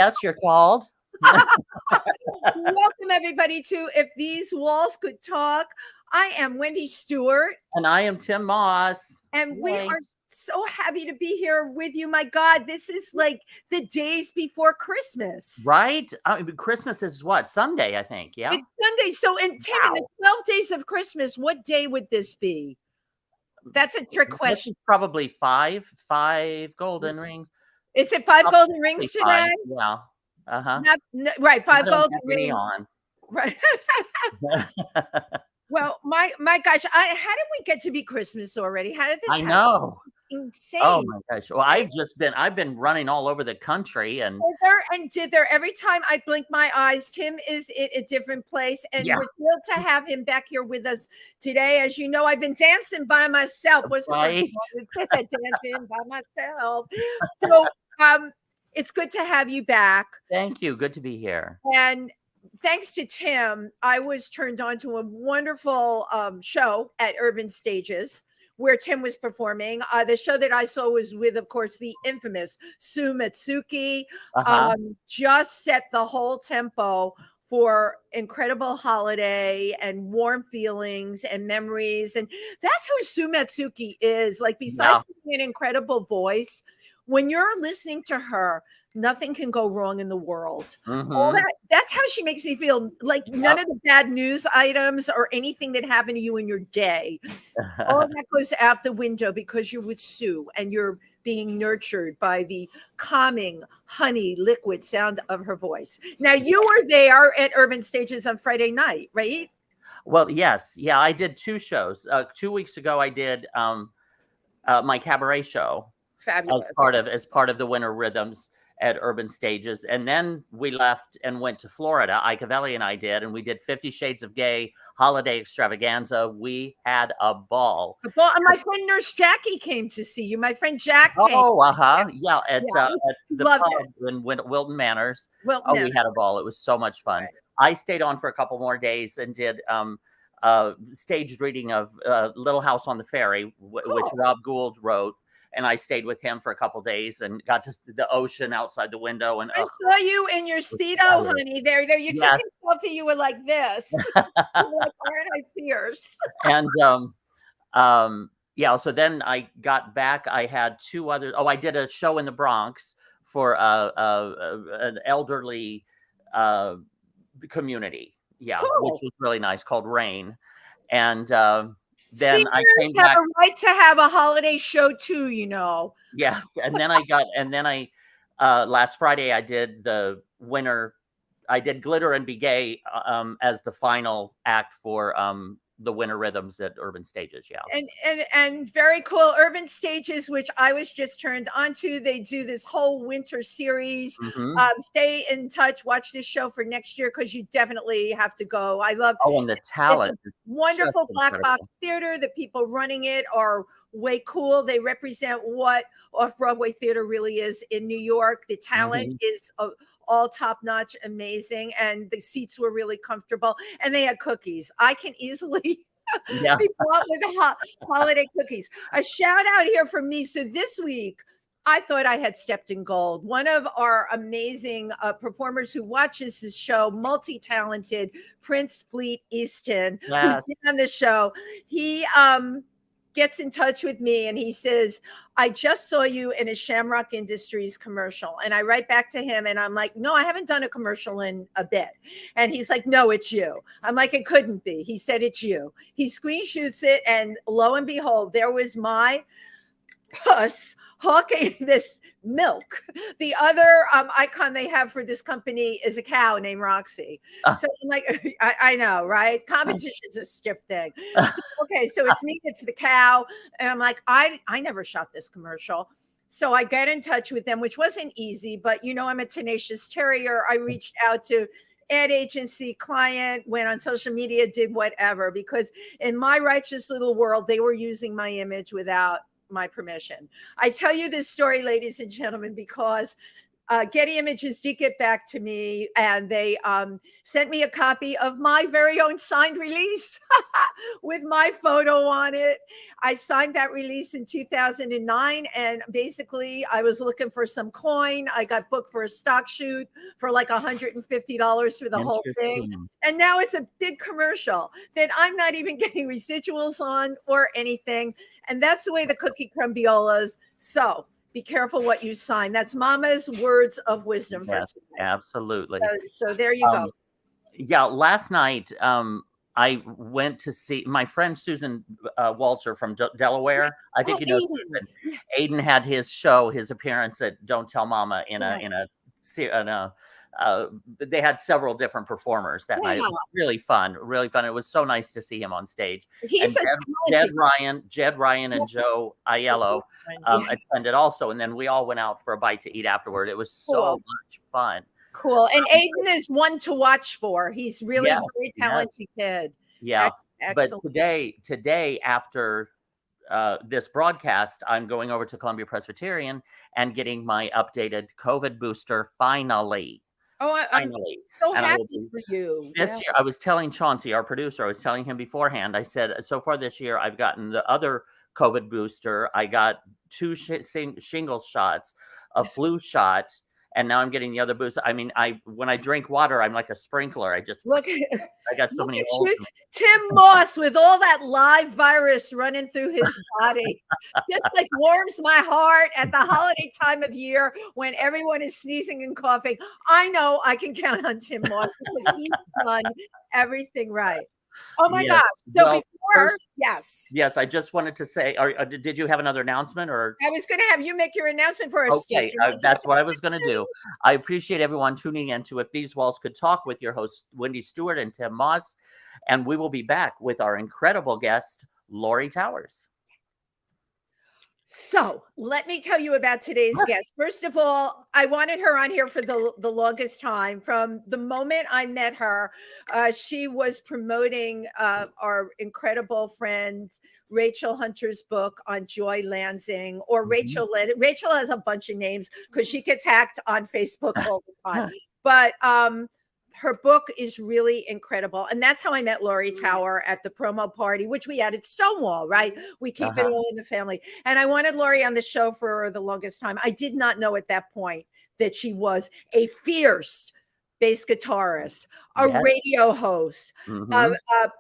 Yes, you're called. Welcome, everybody, to If These Walls Could Talk. I am Wendy Stuart. And I am Tym Moss. And we are so happy to be here with you. My God, this is like the days before Christmas. Right? Christmas is what? Sunday, I think. Yeah. It's Sunday. So, in Tim, in the 12 days of Christmas, what day would this be? That's a trick question. This is probably five golden rings. Is it five golden rings today? Yeah. Uh-huh. Right, five golden rings. On. Right. Well, my gosh, how did we get to be Christmas already? How did this happen? I know. Insane. Oh my gosh. Well, I've been running all over the country and did there every time I blink my eyes, Tim is in a different place. And we're thrilled to have him back here with us today. As you know, I've been dancing by myself. Right. Dancing by myself. So it's good to have you back. Thank you. Good to be here. And thanks to Tim, I was turned on to a wonderful show at Urban Stages where Tim was performing. The show that I saw was with, of course, the infamous Sue Matsuki. Just set the whole tempo for incredible holiday and warm feelings and memories. And that's who Sue Matsuki is. Like, besides being an incredible voice, when you're listening to her, nothing can go wrong in the world. All that's how she makes me feel. Like none of the bad news items or anything that happened to you in your day, all of that goes out the window because you're with Sue and you're being nurtured by the calming, honey, liquid sound of her voice. Now, you were there at Urban Stages on Friday night, right? Well, yes. Yeah, I did two shows. 2 weeks ago, I did my cabaret show. Fabulous. As part of the Winter Rhythms at Urban Stages. And then we left and went to Florida. Icavelli and I did, and we did 50 Shades of Gay holiday extravaganza. We had a ball. And my friend Nurse Jackie came to see you. My friend Jack came. Yeah, at the pub in Wilton Manors. We had a ball. It was so much fun. Right. I stayed on for a couple more days and did staged reading of Little House on the Ferry, which Rob Gould wrote. And I stayed with him for a couple days and got to the ocean outside the window. And I saw you in your Speedo, honey. There. You took a selfie. You were like this. Like, aren't I fierce? And so then I got back. I had two others. I did a show in the Bronx for an elderly community. Yeah, which was really nice, called Rain. And then seniors I came back. Have a right to have a holiday show too, you know. Yes, and then I last Friday I did the winter. I did Glitter and Be Gay as the final act for the Winter Rhythms at Urban Stages. Yeah, and very cool. Urban Stages, which I was just turned on to. They do this whole winter series. Stay in touch. Watch this show for next year because you definitely have to go. I love. And the talent. Wonderful black box theater. The people running it are way cool. They represent what off-Broadway theater really is in New York. The talent is all top-notch, amazing, and the seats were really comfortable, and they had cookies. I can easily be bought with holiday cookies. A shout out here from me. So this week, I thought I had stepped in gold. One of our amazing performers who watches this show, multi-talented, Prince Fleet Easton, who's been on the show, he gets in touch with me and he says, I just saw you in a Shamrock Industries commercial. And I write back to him and I'm like, no, I haven't done a commercial in a bit. And he's like, no, it's you. I'm like, it couldn't be. He said, it's you. He screenshoots it. And lo and behold, there was my puss hawking this milk. The other icon they have for this company is a cow named Roxy. So I'm like, I know, right? Competition's a stiff thing. So it's me, it's the cow. And I'm like, I never shot this commercial. So I get in touch with them, which wasn't easy, but you know, I'm a tenacious terrier. I reached out to ad agency, client, went on social media, did whatever, because in my righteous little world, they were using my image without my permission. I tell you this story, ladies and gentlemen, because Getty Images did get back to me, and they sent me a copy of my very own signed release with my photo on it. I signed that release in 2009, and basically I was looking for some coin. I got booked for a stock shoot for like $150 for the whole thing. And now it's a big commercial that I'm not even getting residuals on or anything. And that's the way the cookie crumbiolas. So be careful what you sign. That's Mama's words of wisdom. Yes, absolutely. So there you go. Yeah, last night I went to see my friend Susan Walter from Delaware. I think you know Susan. Aiden had his show, his appearance at Don't Tell Mama they had several different performers that night. It was really fun, really fun. It was so nice to see him on stage. Jed Ryan and Joe Aiello attended also, and then we all went out for a bite to eat afterward. It was so much fun. Cool. And Aiden is one to watch for. He's really a very talented kid. Yeah. But today after this broadcast, I'm going over to Columbia Presbyterian and getting my updated COVID booster finally. Oh, I'm so happy for you. This year, I was telling Chauncey, our producer, I was telling him beforehand, I said, so far this year, I've gotten the other COVID booster. I got 2 shingle shots, a flu shot, and now I'm getting the other booster. I mean, when I drink water, I'm like a sprinkler. I got so many holes. Tim Moss with all that live virus running through his body just like warms my heart at the holiday time of year when everyone is sneezing and coughing. I know I can count on Tim Moss because he's done everything right. Oh my gosh. So yes, I just wanted to say, did you have another announcement, or? I was going to have you make your announcement for us. Okay, that's what I was going to do. I appreciate everyone tuning in to If These Walls Could Talk with your hosts, Wendy Stuart and Tym Moss. And we will be back with our incredible guest, Laurie Towers. So let me tell you about today's guest. First of all, I wanted her on here for the longest time. From the moment I met her, she was promoting our incredible friend Rachel Hunter's book on Joy Lansing, or Rachel. Rachel has a bunch of names because she gets hacked on Facebook all the time. But her book is really incredible. And that's how I met Laurie Tower at the promo party, which we had at Stonewall, right? We keep it all in the family. And I wanted Laurie on the show for the longest time. I did not know at that point that she was a fierce bass guitarist, a radio host, a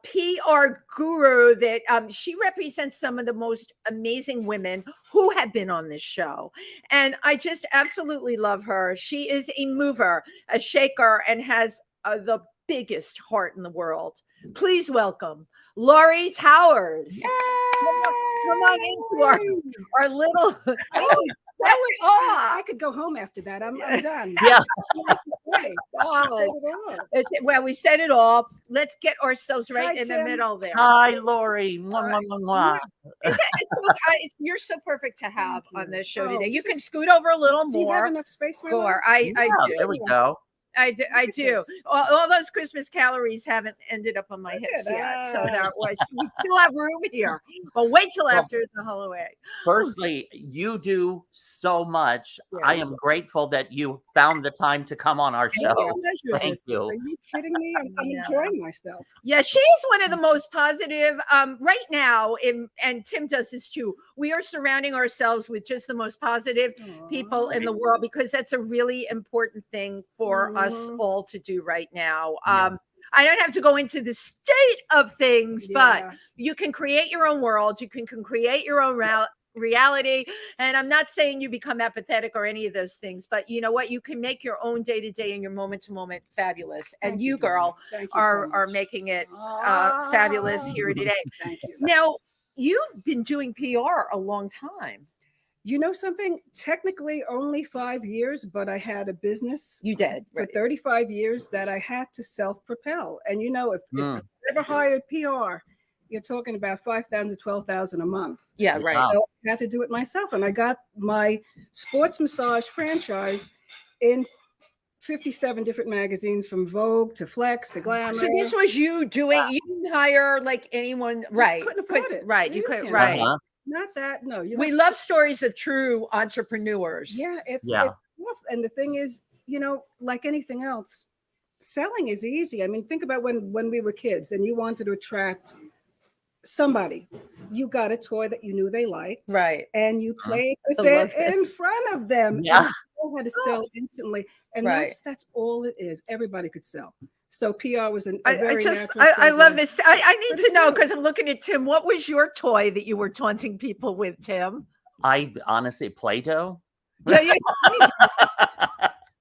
PR guru, that she represents some of the most amazing women who have been on this show. And I just absolutely love her. She is a mover, a shaker, and has the biggest heart in the world. Please welcome Laurie Towers. Come on into our little... I could go home after that. I'm done. Yeah. Well, we said it all. Let's get ourselves right in the middle there. Hi, Laurie. Mwah, mwah, mwah. You're so perfect to have on this show today. You can scoot over a little more. Do you have enough space? I do. There we go. I do. All those Christmas calories haven't ended up on my hips yet. So we still have room here. But wait till after the holiday. Firstly, you do so much. Yes. I am grateful that you found the time to come on our show. Thank you. Are you kidding me? I'm enjoying myself. Yeah, she's one of the most positive right now. And Tim does this too. We are surrounding ourselves with just the most positive people in the world, because that's a really important thing for us all to do right now. I don't have to go into the state of things, but you can create your own world. You can create your own reality. And I'm not saying you become apathetic or any of those things, but you know what? You can make your own day-to-day and your moment-to-moment fabulous. And you, girl, are making it fabulous here today. Thank you. Now, you've been doing PR a long time. You know something? Technically only 5 years, but I had a business. You did for 35 years that I had to self-propel. And you know, if you ever hired PR, you're talking about $5,000 to $12,000 a month. Yeah, right. So I had to do it myself, and I got my sports massage franchise in 57 different magazines, from Vogue to Flex to Glamour. So this was you doing. You didn't hire like anyone, right? Couldn't afford it. Right, you couldn't. Right. Not that. No, we love stories of true entrepreneurs. Yeah, it's off. And the thing is, like anything else, selling is easy. I mean, think about when we were kids and you wanted to attract somebody, you got a toy that you knew they liked, right? And you played with it in front of them. Yeah, and you know how to sell instantly, and that's all it is. Everybody could sell. So PR was a very natural. I love this. I need to know, because I'm looking at Tim. What was your toy that you were taunting people with, Tim? I honestly, Play-Doh. Yeah.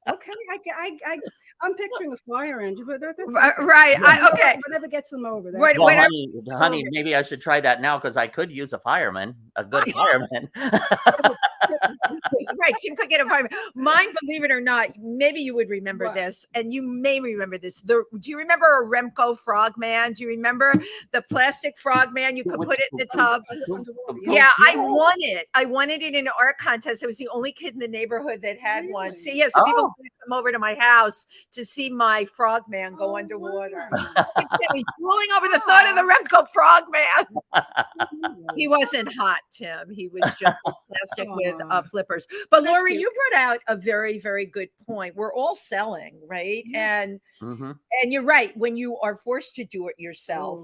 Okay, I'm picturing a fire engine, but that's right. Okay. Whatever gets them over. Right, well, honey, maybe I should try that now, because I could use a fireman, a good fireman. Right, Tim could get a fireman. Mine, believe it or not, maybe you would remember this, and you may remember this. Do you remember a Remco Frogman? Do you remember the plastic Frogman? You could put it in the tub. Yeah, I won it. I won it in an art contest. I was the only kid in the neighborhood that had one. So yeah, so people would come over to my house to see my Frogman go underwater. He's rolling over the thought of the Remco Frogman. He wasn't hot, Tim. He was just plastic with flippers. But Laurie, you brought out a very, very good point. We're all selling, right? Yeah. And you're right. When you are forced to do it yourself,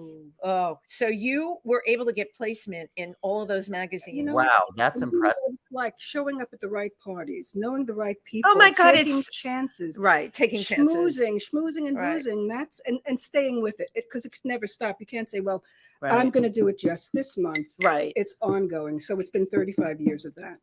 so you were able to get placement in all of those magazines. Wow, that's impressive. Like showing up at the right parties, knowing the right people. Oh my God, taking chances, right? Taking chances, schmoozing, and boozing. That's and staying with it, because it could never stop. You can't say, "Well, I'm going to do it just this month." Right? It's ongoing. So it's been 35 years of that.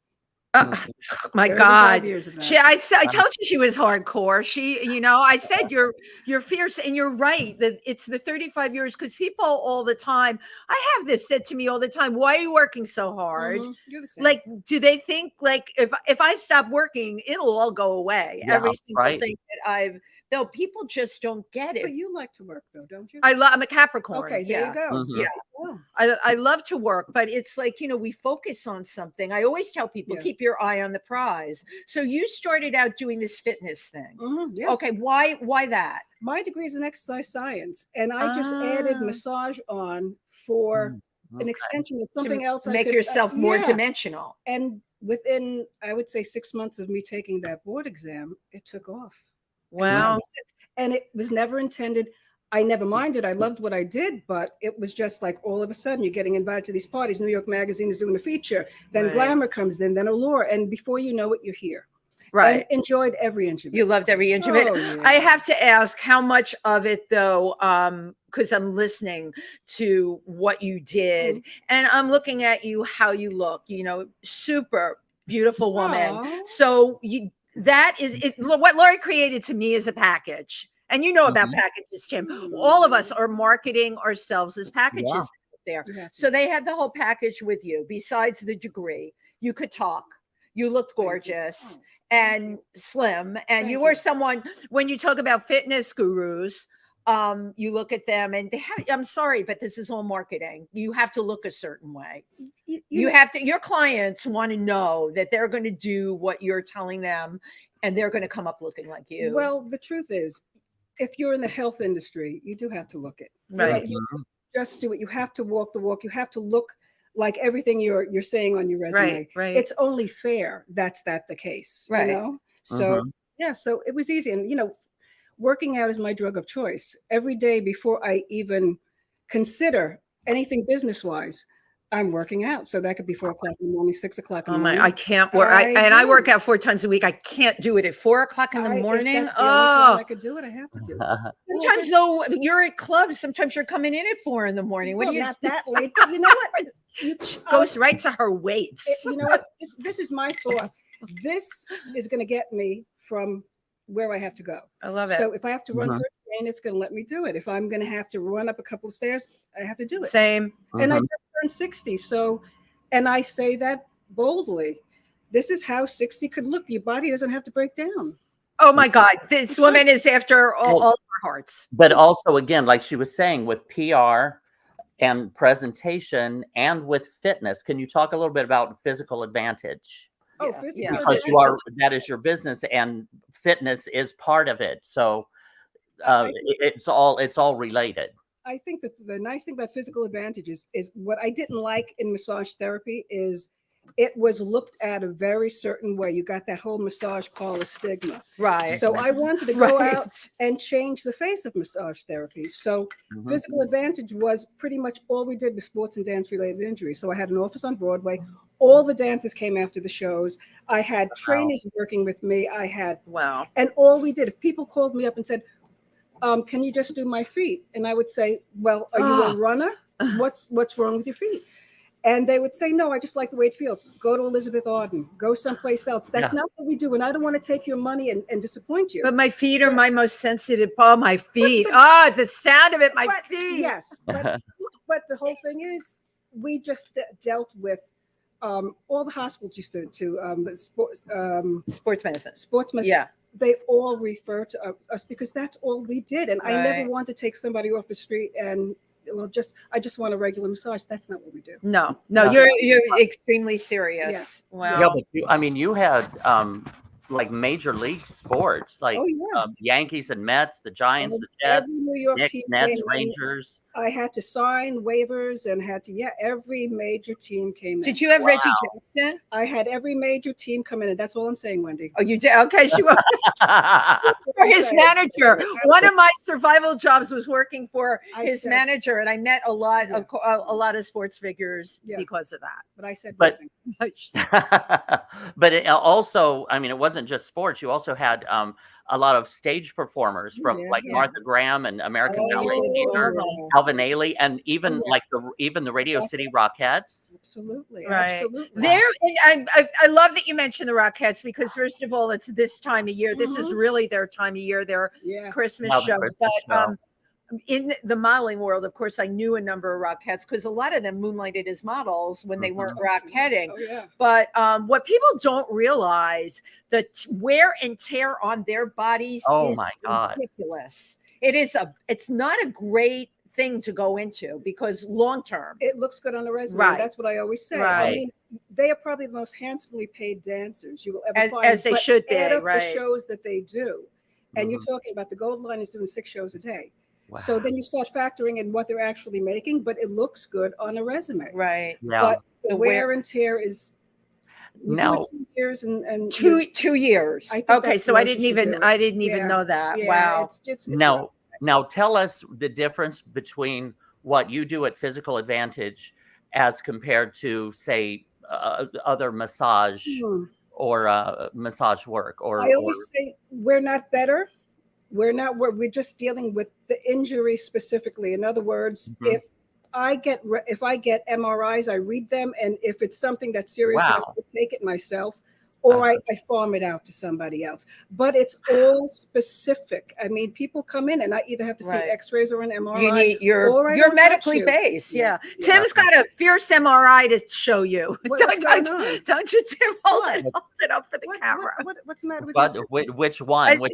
My God, I told you she was hardcore. I said you're fierce, and you're right that it's the 35 years, because people all the time, I have this said to me all the time, why are you working so hard? You're the same. Like, do they think like if I stop working, it'll all go away? Every single thing that no, people just don't get it. But you like to work, though, don't you? I'm a Capricorn. Okay, there you go. Yeah. I love to work, but it's like, we focus on something. I always tell people, keep your eye on the prize. So you started out doing this fitness thing. Okay, why that? My degree is in exercise science, and I just added massage on for an extension of something else. Make yourself more dimensional. And within, I would say, 6 months of me taking that board exam, it took off. Wow. And it was never intended. I never minded. I loved what I did, but it was just like all of a sudden you're getting invited to these parties. New York Magazine is doing a feature. Then Glamour comes in, then Allure. And before you know it, you're here. Right. And enjoyed every inch of it. You loved every inch of it. Yeah. I have to ask, how much of it, though, because I'm listening to what you did and I'm looking at you, how you look, super beautiful woman. Aww. So that is it. What Laurie created to me is a package. And about packages, Tim. All of us are marketing ourselves as packages there. So they had the whole package with you. Besides the degree, you could talk. You looked gorgeous and slim. And you were someone, when you talk about fitness gurus, you look at them and I'm sorry, but this is all marketing. You have to look a certain way. You have to, your clients want to know that they're going to do what you're telling them and they're going to come up looking like you. Well, the truth is, if you're in the health industry, you do have to look it. Right. You just do it. You have to walk the walk. You have to look like everything you're saying on your resume. Right. It's only fair that's the case. Right. So so it was easy. And working out is my drug of choice. Every day before I even consider anything business-wise, I'm working out. So that could be 4 o'clock in the morning, 6 o'clock in the morning. I can't work. I work out 4 times a week. I can't do it at 4 o'clock in the morning. If that's the only time I could do it, I have to do it. Sometimes though, you're at clubs. Sometimes you're coming in at 4 in the morning. Well, not that late, but you know what? Goes right to her weights. You know what? This is my thought. This is going to get me from where I have to go. I love it. So if I have to run for a train, it's going to let me do it. If I'm going to have to run up a couple of stairs, I have to do it. Same. And I just turned 60. So, and I say that boldly. This is how 60 could look. Your body doesn't have to break down. Oh my God. This woman is after all our hearts. But also, again, like she was saying, with PR and presentation and with fitness, can you talk a little bit about physical advantage? Because that is your business and fitness is part of it. So it's all related. I think that the nice thing about physical advantage is what I didn't like in massage therapy is it was looked at a very certain way. You got that whole massage parlor stigma. Right. So I wanted to go out and change the face of massage therapy. So Physical Advantage was pretty much all we did with sports and dance related injuries. So I had an office on Broadway. All the dancers came after the shows. I had trainers working with me. I had, and all we did, if people called me up and said, can you just do my feet? And I would say, well, are you a runner? What's wrong with your feet? And they would say, no, I just like the way it feels. Go to Elizabeth Arden. Go someplace else. That's not what we do. And I don't want to take your money and disappoint you. But my feet are my most sensitive. Oh, my feet. Oh, the sound of it, my feet. Yes. But the whole thing is, we just dealt with all the hospitals used to sports medicine. Sports medicine. Yeah. They all refer to us because that's all we did. And I never want to take somebody off the street and, I just want a regular massage. That's not what we do. No, you're extremely serious. Yeah. Wow. Yeah, but you had like major league sports, like Yankees and Mets, the Giants, the Jets, every New York Knicks, team, Nets, Rangers. I had to sign waivers and had to, every major team came in. Did you have Reggie Jackson? I had every major team come in, and that's all I'm saying, Wendy. Oh, you did? Okay, she was his manager. One of my survival jobs was working for his manager, and I met a lot of sports figures because of that. But I said nothing. But it also, I mean, it wasn't just sports. You also had a lot of stage performers from Martha Graham and American Ballet Theater, Alvin Ailey, and even the Radio City Rockettes. Absolutely, absolutely. I love that you mentioned the Rockettes because first of all, it's this time of year. This is really their time of year, their Christmas show. In the modeling world, of course, I knew a number of Rockettes because a lot of them moonlighted as models when they weren't Rocketting. But what people don't realize, the wear and tear on their bodies is ridiculous. It's not a great thing to go into because long term it looks good on the resume. That's what I always say. I mean, they are probably the most handsomely paid dancers you will ever find, as they should be. Add up the shows that they do, and you're talking about the Gold Line is doing 6 shows a day. Wow. So then you start factoring in what they're actually making, but it looks good on a resume. Right. Yeah. But the wear and tear is now 2 years and 2 years. Okay, so I didn't even know that. Wow. It's just now tell us the difference between what you do at Physical Advantage as compared to, say, other massage or massage work. I always say we're not better. We're just dealing with the injury specifically. In other words, if I get MRIs, I read them, and if it's something that's serious, I have to take it myself, or I farm it out to somebody else. But it's all specific. I mean, people come in, and I either have to see X-rays or an MRI. You're medically based. Yeah. Tim's got a fierce MRI to show you. Don't you, Tim? Hold it up for the camera. What's the matter with you? Which one? Which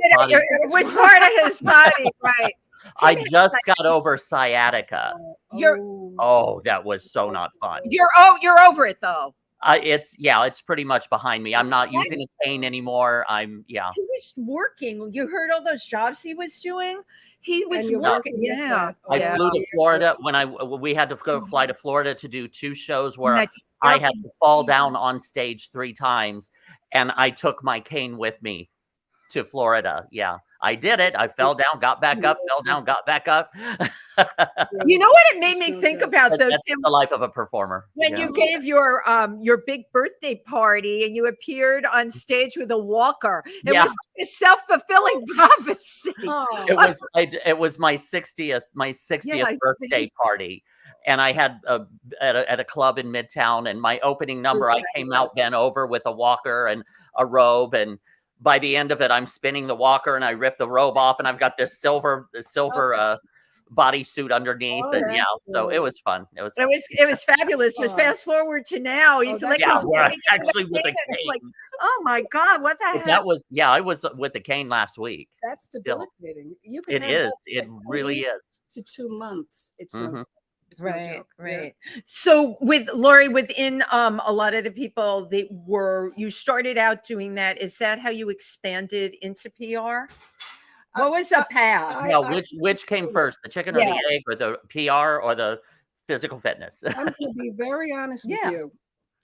part of his body? Right. I just got over sciatica. That was so not fun. You're over it though. It's pretty much behind me. I'm not using a cane anymore. He was working. You heard all those jobs he was doing. He was working. I flew to Florida when we had to fly to Florida to do 2 shows where I had to fall down on stage 3 times, and I took my cane with me to Florida. Yeah. I did it. I fell down, got back up, fell down, got back up. You know what it made me think about, though? That's the life of a performer. When you gave your big birthday party and you appeared on stage with a walker, it was like a self-fulfilling prophecy. It was my 60th birthday party. And I had at a club in Midtown, and my opening number, I came out bent over with a walker and a robe, and by the end of it, I'm spinning the walker and I rip the robe off, and I've got this silver bodysuit underneath. So it was fun. It was fabulous. But fast forward to now, he's actually with a cane. Like, oh my God, what the heck? That was I was with the cane last week. That's debilitating. It really is. To 2 months. It's Right. So with Laurie, within a lot of the people you started out doing that. Is that how you expanded into PR? What was the path? Which came first, the chicken or the egg, or the PR or the physical fitness? I'm going to be very honest with you.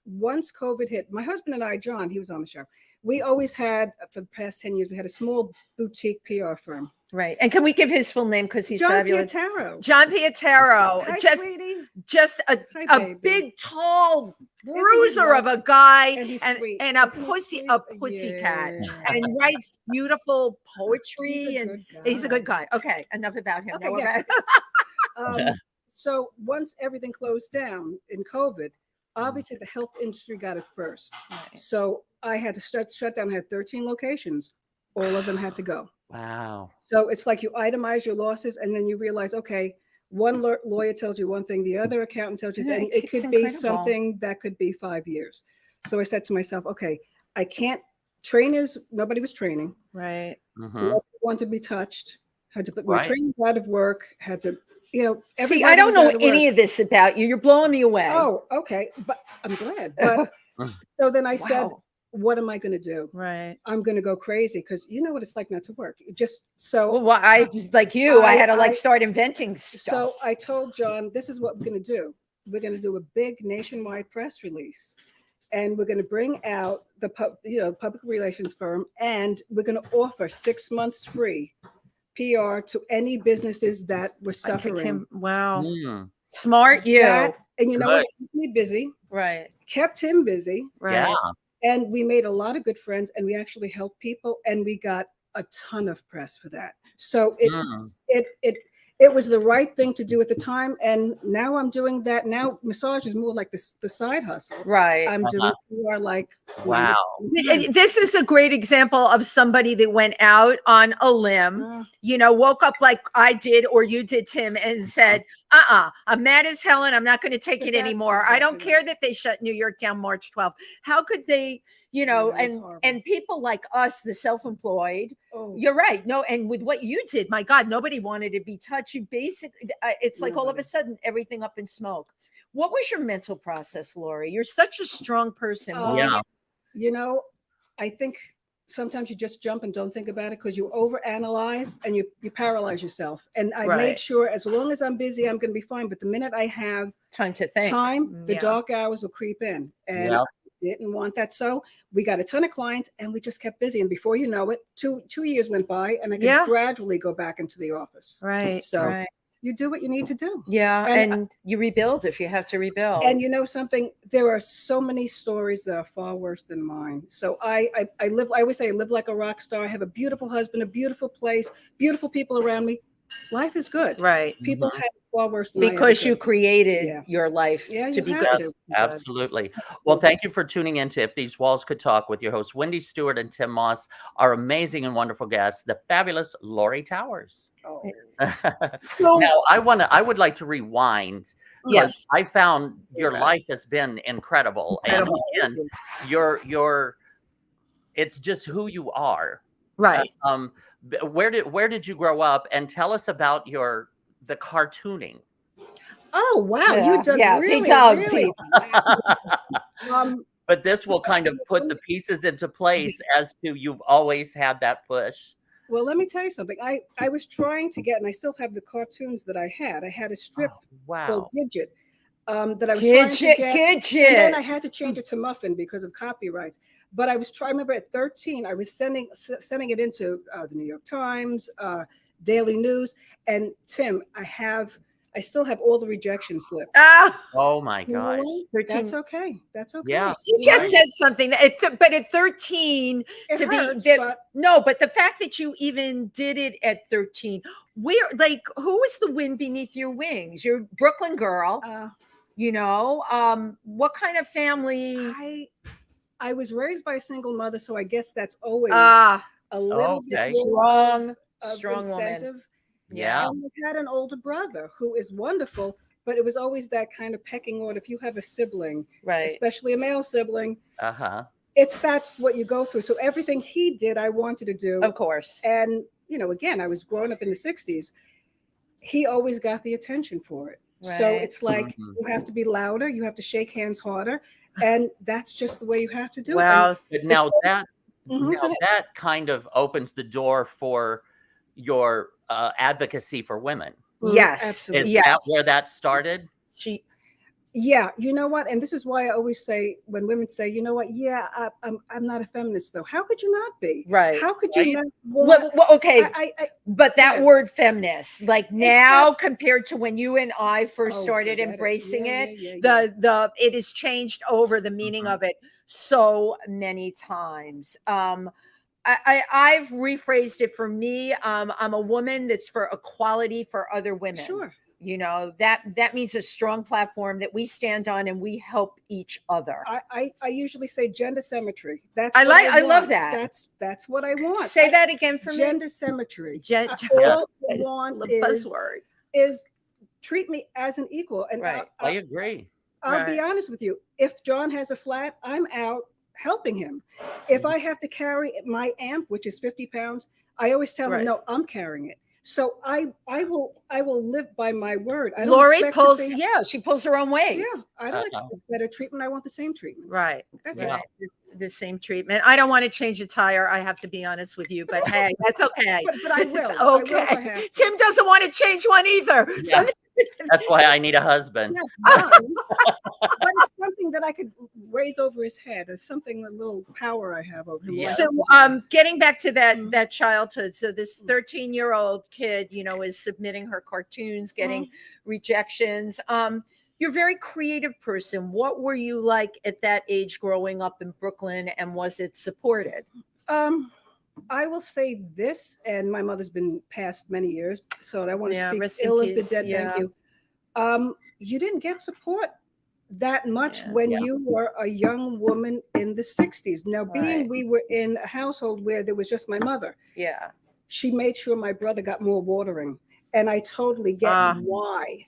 once COVID hit, my husband and I, John, he was on the show. We always had, for the past 10 years, we had a small boutique PR firm. Right. And can we give his full name? Because he's John fabulous. Pietaro. John Pietaro. Hi, just, sweetie. Just a big, tall bruiser of a guy and a pussycat and writes beautiful poetry. He's a good guy. Okay. Enough about him. Okay, so once everything closed down in COVID, obviously the health industry got it first. Right. So I had to shut down. I had 13 locations. All of them had to go. Wow. So it's like you itemize your losses and then you realize, okay, one lawyer tells you one thing, the other accountant tells you that it could be something that could be 5 years. So I said to myself, okay, I can't, trainers, nobody was training. Right. Nobody wanted to be touched. Had to put my trainers out of work, had to, see, I don't know any of this about you. You're blowing me away. Oh, okay. But I'm glad. But so then I said, what am I going to do? Right. I'm going to go crazy because you know what it's like not to work. Just so. Well, I like you. I had to start inventing stuff. So I told John, this is what we're going to do. We're going to do a big nationwide press release, and we're going to bring out the public relations firm, and we're going to offer 6 months free PR to any businesses that were suffering. Wow. Smart you. And you know what? Kept me busy. Right. Kept him busy. Right. Yeah. And we made a lot of good friends, and we actually helped people, and we got a ton of press for that. So it was the right thing to do at the time. And now I'm doing that. Now massage is more like the side hustle. Right. I'm doing more like, wow. This is a great example of somebody that went out on a limb, woke up like I did or you did, Tim, and said, I'm mad as hell and I'm not going to take it anymore. Exactly. I don't care that they shut New York down March 12th. How could they, and people like us, the self-employed, you're right. No, and with what you did, my God, nobody wanted to be touched. You basically, it's like all of a sudden everything up in smoke. What was your mental process, Laurie? You're such a strong person. I think sometimes you just jump and don't think about it because you overanalyze and you paralyze yourself. And I made sure as long as I'm busy, I'm going to be fine. But the minute I have time to think, the dark hours will creep in. And I didn't want that. So we got a ton of clients and we just kept busy. And before you know it, two years went by and I could gradually go back into the office. Right. So you do what you need to do. Yeah. And you rebuild if you have to rebuild. And you know something, there are so many stories that are far worse than mine. So I always say I live like a rock star. I have a beautiful husband, a beautiful place, beautiful people around me. Life is good. Right. People have far worse than because you created your life to be good. Absolutely. Well, thank you for tuning in to If These Walls Could Talk with your hosts, Wendy Stuart and Tym Moss, our amazing and wonderful guests, the fabulous Laurie Towers. Now, I would like to rewind. Yes. I found your life has been incredible. And it's just who you are. Right. Where did you grow up? And tell us about the cartooning. Oh wow, you dug really. But this will kind of put the pieces into place as to you've always had that push. Well, let me tell you something. I was trying to get, and I still have the cartoons that I had. I had a strip called Gidget that I was trying to get. Gidget. And then I had to change it to Muffin because of copyrights. But I was trying. I remember at 13, I was sending it into the New York Times, Daily News, and Tim, I still have all the rejection slips. Oh my gosh. That's okay. That's okay. Yeah. You just said something but at 13 but the fact that you even did it at 13, who was the wind beneath your wings? You're a Brooklyn girl. What kind of family? I was raised by a single mother, so I guess that's always a little bit strong incentive. Woman. Yeah. And I had an older brother who is wonderful, but it was always that kind of pecking order. If you have a sibling, especially a male sibling, that's what you go through. So everything he did, I wanted to do. Of course. And, again, I was growing up in the 60s. He always got the attention for it. Right. So it's like you have to be louder, you have to shake hands harder, and that's just the way you have to do it. But now that kind of opens the door for your advocacy for women. Yes, absolutely. Is that where that started? Yeah, you know what? And this is why I always say, when women say, you know what? Yeah, I'm not a feminist though. How could you not be? Right. How could Right. you not want? Well, okay, but that ahead. word feminist, like now compared to when you and I first started forget it. embracing Yeah, it, yeah. the it has changed over the meaning of it so many times. I've rephrased it for me. I'm a woman that's for equality for other women. Sure. You know, that means a strong platform that we stand on and we help each other. I usually say gender symmetry. That's I what like. I want. love that. That's what I want. Say that again for gender me. symmetry. Yes. All I want buzzword is treat me as an equal. And right. I agree. I'll be honest with you. If John has a flat, I'm out helping him. If I have to carry my amp, which is 50 pounds, I always tell him, no, I'm carrying it. So I will live by my word. I don't Laurie pulls, she pulls her own weight. Yeah, I don't expect better treatment. I want the same treatment. Right. That's right. The same treatment. I don't want to change a tire. I have to be honest with you, but hey, that's okay. but I will. It's okay. I will if I have to. Tim doesn't want to change one either. Yeah. So that's why I need a husband. Yeah, but it's something that I could raise over his head, or something, a little power I have over him. Yeah. So getting back to that childhood. So this 13-year-old kid, you know, is submitting her cartoons, getting rejections. You're a very creative person. What were you like at that age growing up in Brooklyn, and was it supported? I will say this, and my mother's been passed many years, so I don't want to speak ill of the dead. Thank you. You didn't get support that much when you were a young woman in the 60s. Now, we were in a household where there was just my mother. Yeah. She made sure my brother got more watering, and I totally get why.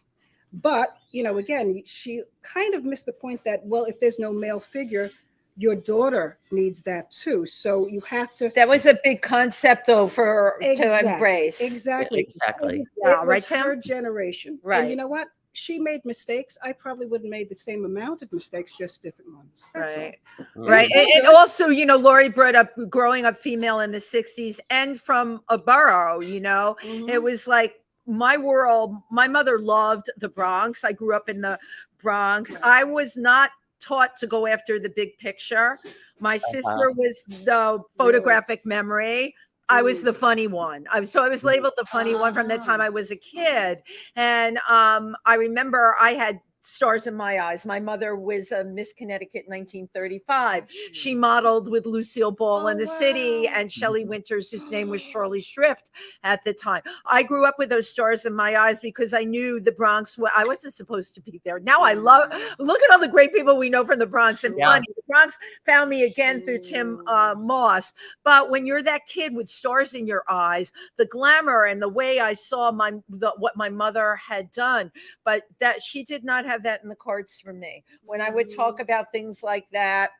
But, you know, again, she kind of missed the point that, well, if there's no male figure, your daughter needs that too. So you have to. That was a big concept, though, to embrace. Exactly. Exactly. It was her generation. Right. And you know what? She made mistakes. I probably wouldn't have made the same amount of mistakes, just different ones. That's all. Right. And also, you know, Laurie brought up growing up female in the 60s and from a borough, you know, it was like, my world, my mother loved the Bronx. I grew up in the Bronx. I was not taught to go after the big picture. My sister was the photographic memory. I was the funny one. I was labeled the funny one from the time I was a kid. And I remember I had stars in my eyes. My mother was a Miss Connecticut 1935. She modeled with Lucille Ball in the city and Shelley Winters, whose name was Shirley Shrift at the time. I grew up with those stars in my eyes because I knew the Bronx. I wasn't supposed to be there. Now I look at all the great people we know from the Bronx and funny. The Bronx found me again through Tym Moss. But when you're that kid with stars in your eyes, the glamour and the way I saw what my mother had done, but that she did not have that in the cards for me. When I would talk about things like that,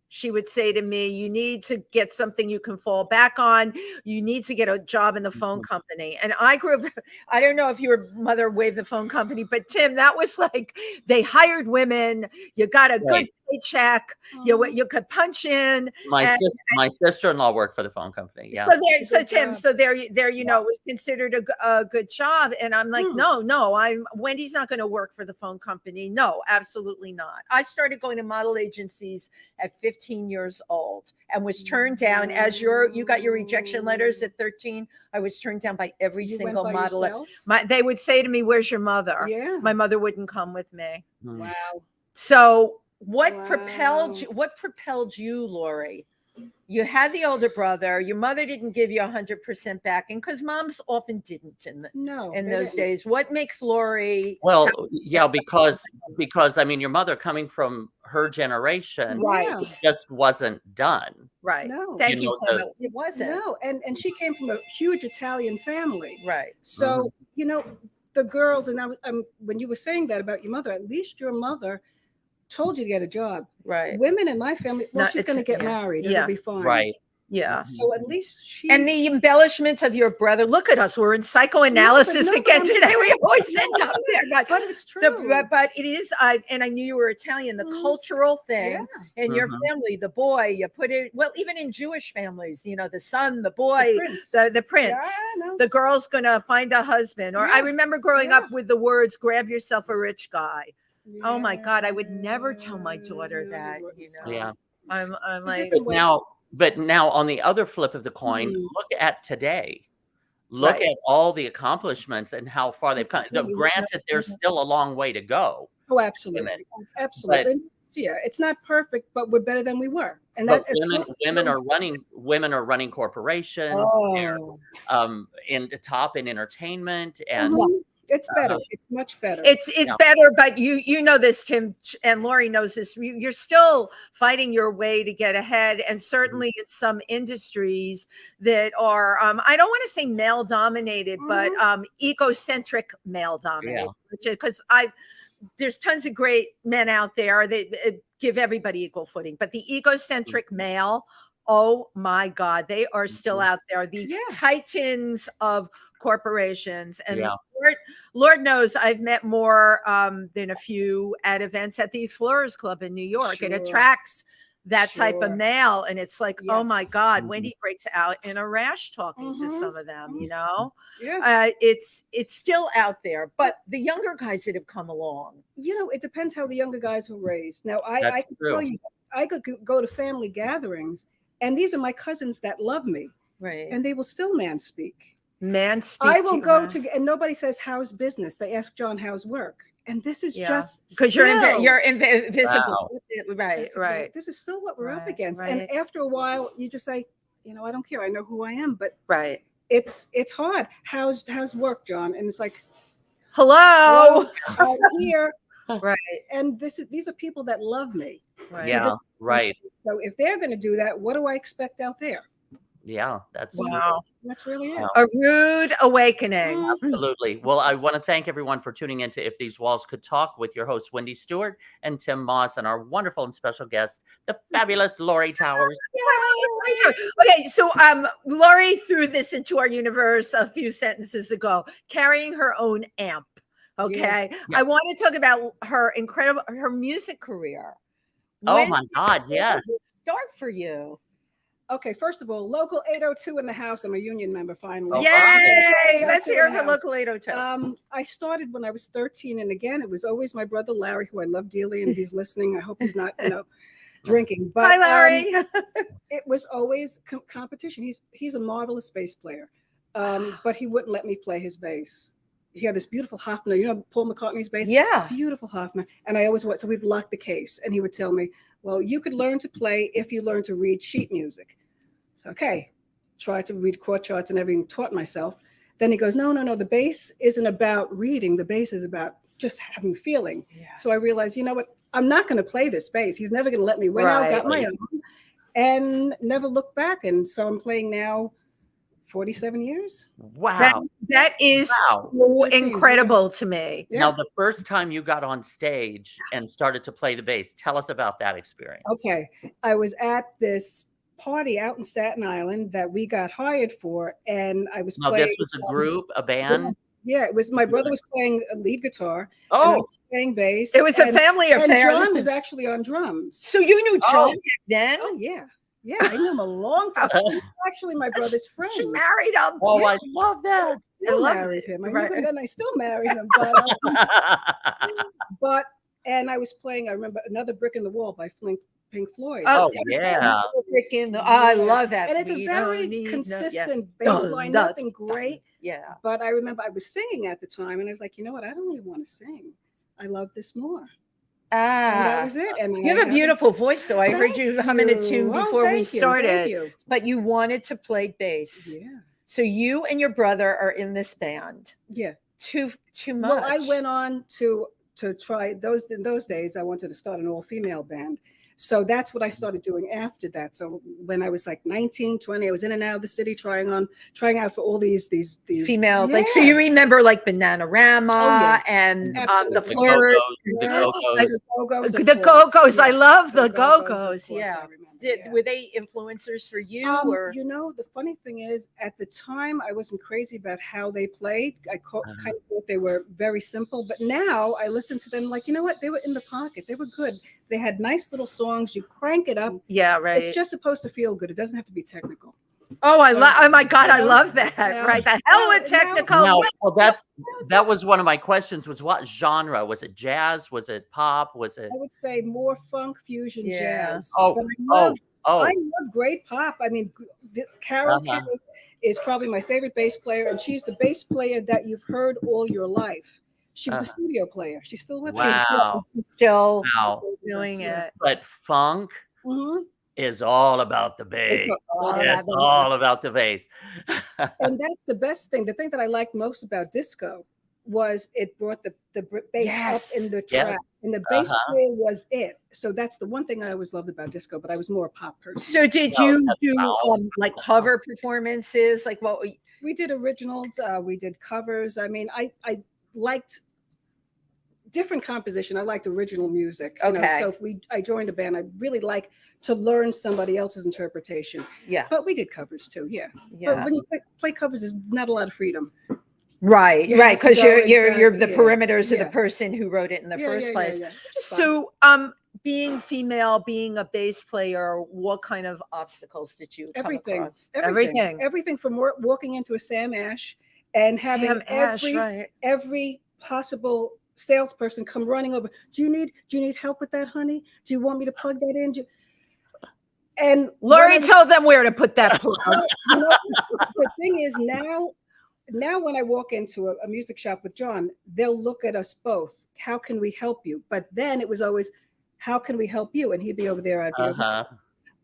she would say to me, you need to get something you can fall back on. You need to get a job in the phone company. And I grew up, I don't know if your mother waved the phone company, but Tim, that was like, they hired women. You got a good paycheck. You could punch in. My sister-in-law worked for the phone company. Yeah. So Tim, there, you know, it was considered a good job. And I'm like, no, Wendy's not going to work for the phone company. No, absolutely not. I started going to model agencies at 15 years old and was turned down. As you got your rejection letters at 13, I was turned down by every single model. They would say to me, where's your mother? Yeah. My mother wouldn't come with me. Wow. So what propelled you, Laurie? You had the older brother. Your mother didn't give you 100% backing because moms often didn't in those days. What makes Laurie? Well, yeah, because I mean, your mother coming from her generation, just wasn't done. Right. No. Thank you, Tim. It wasn't. No, and she came from a huge Italian family. Right. So you know, the girls, and when you were saying that about your mother, at least your mother told you to get a job. Right. Women in my family, she's going to get married. It'll be fine. Right. Yeah. So at least and the embellishment of your brother. Look at us. We're in psychoanalysis again today. We always end up there. But it's true. But it is, and I knew you were Italian, the cultural thing in your family, the boy, you put it, well, even in Jewish families, you know, the son, the boy, the prince, the girl's going to find a husband. Or I remember growing up with the words, grab yourself a rich guy. Oh my God, I would never tell my daughter that, Yeah. I'm like, but now on the other flip of the coin, look at today. Look at all the accomplishments and how far they've come. Granted, there's still a long way to go. Oh, absolutely. Absolutely. It's not perfect, but we're better than we were. And that women are running corporations. In the top in entertainment, and it's better. It's much better. It's better, but you know this, Tim, and Laurie knows this. You're still fighting your way to get ahead, and certainly in some industries that are I don't want to say male dominated, but egocentric male dominated, because there's tons of great men out there that give everybody equal footing, but the egocentric male, oh my God, they are still out there. The titans of corporations. And Lord knows I've met more than a few at events at the Explorers Club in New York. It attracts that type of male. And it's like, oh my God, Wendy breaks out in a rash talking to some of them, you know? It's still out there, but the younger guys that have come along. You know, it depends how the younger guys were raised. Now, I can tell you, I could go to family gatherings, and these are my cousins that love me. Right. And they will still manspeak. I will go to, and nobody says, how's business? They ask John, how's work? And this is just because you're invisible. Wow. Right. This is still what we're up against. And after a while, you just say, you know, I don't care. I know who I am, but it's hard. How's work, John? And it's like, hello, out here. Right. And these are people that love me. Right. Yeah. Right. So if they're going to do that, what do I expect out there? Yeah, that's really it. A rude awakening. Absolutely. Well, I want to thank everyone for tuning into If These Walls Could Talk with your hosts, Wendy Stuart and Tym Moss, and our wonderful and special guest, the fabulous Laurie Towers. Okay, so Laurie threw this into our universe a few sentences ago, carrying her own amp. Okay. Yes. I want to talk about her music career. Oh my God, yes. When did it start for you? Okay, first of all, Local 802 in the house. I'm a union member finally. Oh, yay! Let's hear it for Local 802. I started when I was 13, and again, it was always my brother Larry, who I love dearly, and he's listening. I hope he's not, drinking. But hi, Larry. It was always competition. He's a marvelous bass player, but he wouldn't let me play his bass. He had this beautiful Hofner, you know, Paul McCartney's bass? Yeah. Beautiful Hofner. And I always so we'd lock the case, and he would tell me, well, you could learn to play if you learn to read sheet music. So, okay, try to read chord charts and everything, taught myself. Then he goes, no, the bass isn't about reading. The bass is about just having feeling. Yeah. So I realized, you know what? I'm not going to play this bass. He's never going to let me win. I got my own and never looked back. And so I'm playing now 47 years. Wow. That is so incredible to me. Yeah. Now, the first time you got on stage and started to play the bass, tell us about that experience. Okay. I was at this party out in Staten Island that we got hired for, and I was playing. This was a group, a band? Yeah, it was. My brother was playing a lead guitar. And I was playing bass. It was a family affair. And John was actually on drums. So you knew John back then? Oh, yeah. Yeah, I knew him a long time. Actually, my brother's friend. She married him. Oh, I love that. I married him. I knew him then. I still married him. But and I was playing. I remember Another Brick in the Wall by Pink Floyd. Oh yeah. I love that. And it's a very consistent bass line, nothing great. Yeah. But I remember I was singing at the time, and I was like, you know what? I don't really want to sing. I love this more. And that was it. And you have a beautiful voice, so I heard you humming a tune before we started. But you wanted to play bass. Yeah. So you and your brother are in this band. Yeah. Too much. Well, I went on to try in those days. I wanted to start an all-female band. So that's what I started doing after that. So when I was like 19, 20, I was in and out of the city trying out for all these female, like, so you remember like Bananarama and the Flirt, the Go-Go's. I love the Go-Go's. Yeah. Were they influencers for you? Or? You know, the funny thing is, at the time, I wasn't crazy about how they played. I kind of thought they were very simple. But now I listen to them like, you know what? They were in the pocket. They were good. They had nice little songs. You crank it up. Yeah, right. It's just supposed to feel good. It doesn't have to be technical. Oh, oh my God, I love that. Right. The hell with technical. No, well, that was one of my questions, was what genre? Was it jazz? Was it pop? Was it? I would say more funk, fusion, jazz. Oh, but I love great pop. I mean, Carol Kay is probably my favorite bass player, and she's the bass player that you've heard all your life. She was a studio player. She's still with us. She's still doing it. But funk is all about the bass. It's all about the bass. And that's the best thing. The thing that I liked most about disco was it brought the bass up in the track, and the bass player was it. So that's the one thing I always loved about disco, but I was more a pop person. So did you do like cover performances? Like what we did originals, we did covers. I mean, I liked different composition. I liked original music. You know, so if I joined a band, I really like to learn somebody else's interpretation. Yeah. But we did covers too. Yeah. But when you play covers, there's not a lot of freedom. Right. Because you're the perimeters of the person who wrote it in the first place. So being female, being a bass player, what kind of obstacles did you come across? Everything from walking into a Sam Ash and having every possible salesperson come running over. Do you need help with that, honey? Do you want me to plug that in? And Laurie told them where to put that plug. The thing is, now when I walk into a music shop with John, they'll look at us both. How can we help you? But then it was always, how can we help you? And he'd be over there, I'd be over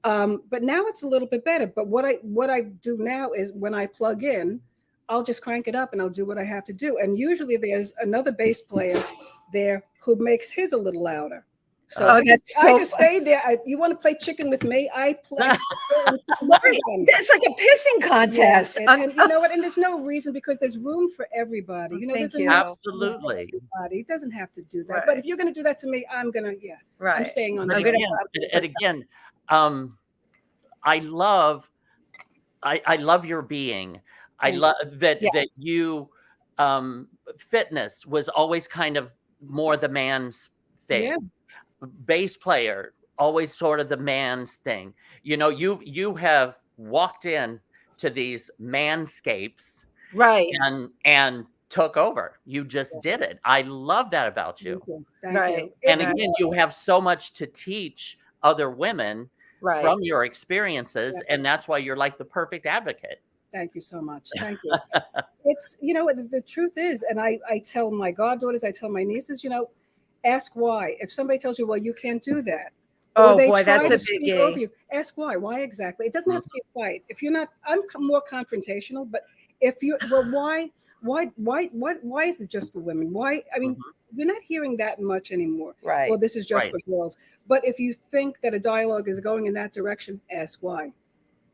there. But now it's a little bit better. But what I do now is when I plug in, I'll just crank it up and I'll do what I have to do. And usually there's another bass player there who makes his a little louder. So I just stay there. You want to play chicken with me? I play. It's like a pissing contest. And you know what? And there's no reason, because there's room for everybody. You know, there's absolutely. Everybody. It doesn't have to do that. But if you're going to do that to me, I'm going to, I'm staying on. And again, I love your being. I love that you fitness was always kind of more the man's thing. Yeah. Bass player, always sort of the man's thing. You know, you have walked in to these manscapes, right, and took over. You just did it. I love that about you. Thank you. And again, you have so much to teach other women from your experiences, and that's why you're like the perfect advocate. Thank you so much. Thank you. It's, you know, the truth is, and I tell my goddaughters, I tell my nieces, you know, ask why. If somebody tells you, well, you can't do that. Oh boy, that's a biggie. Ask why. Why exactly? It doesn't have to be a fight. If you're not, I'm more confrontational, but if you, well, why is it just for women? Why? I mean, we're not hearing that much anymore. Right. Well, this is just for girls. But if you think that a dialogue is going in that direction, ask why.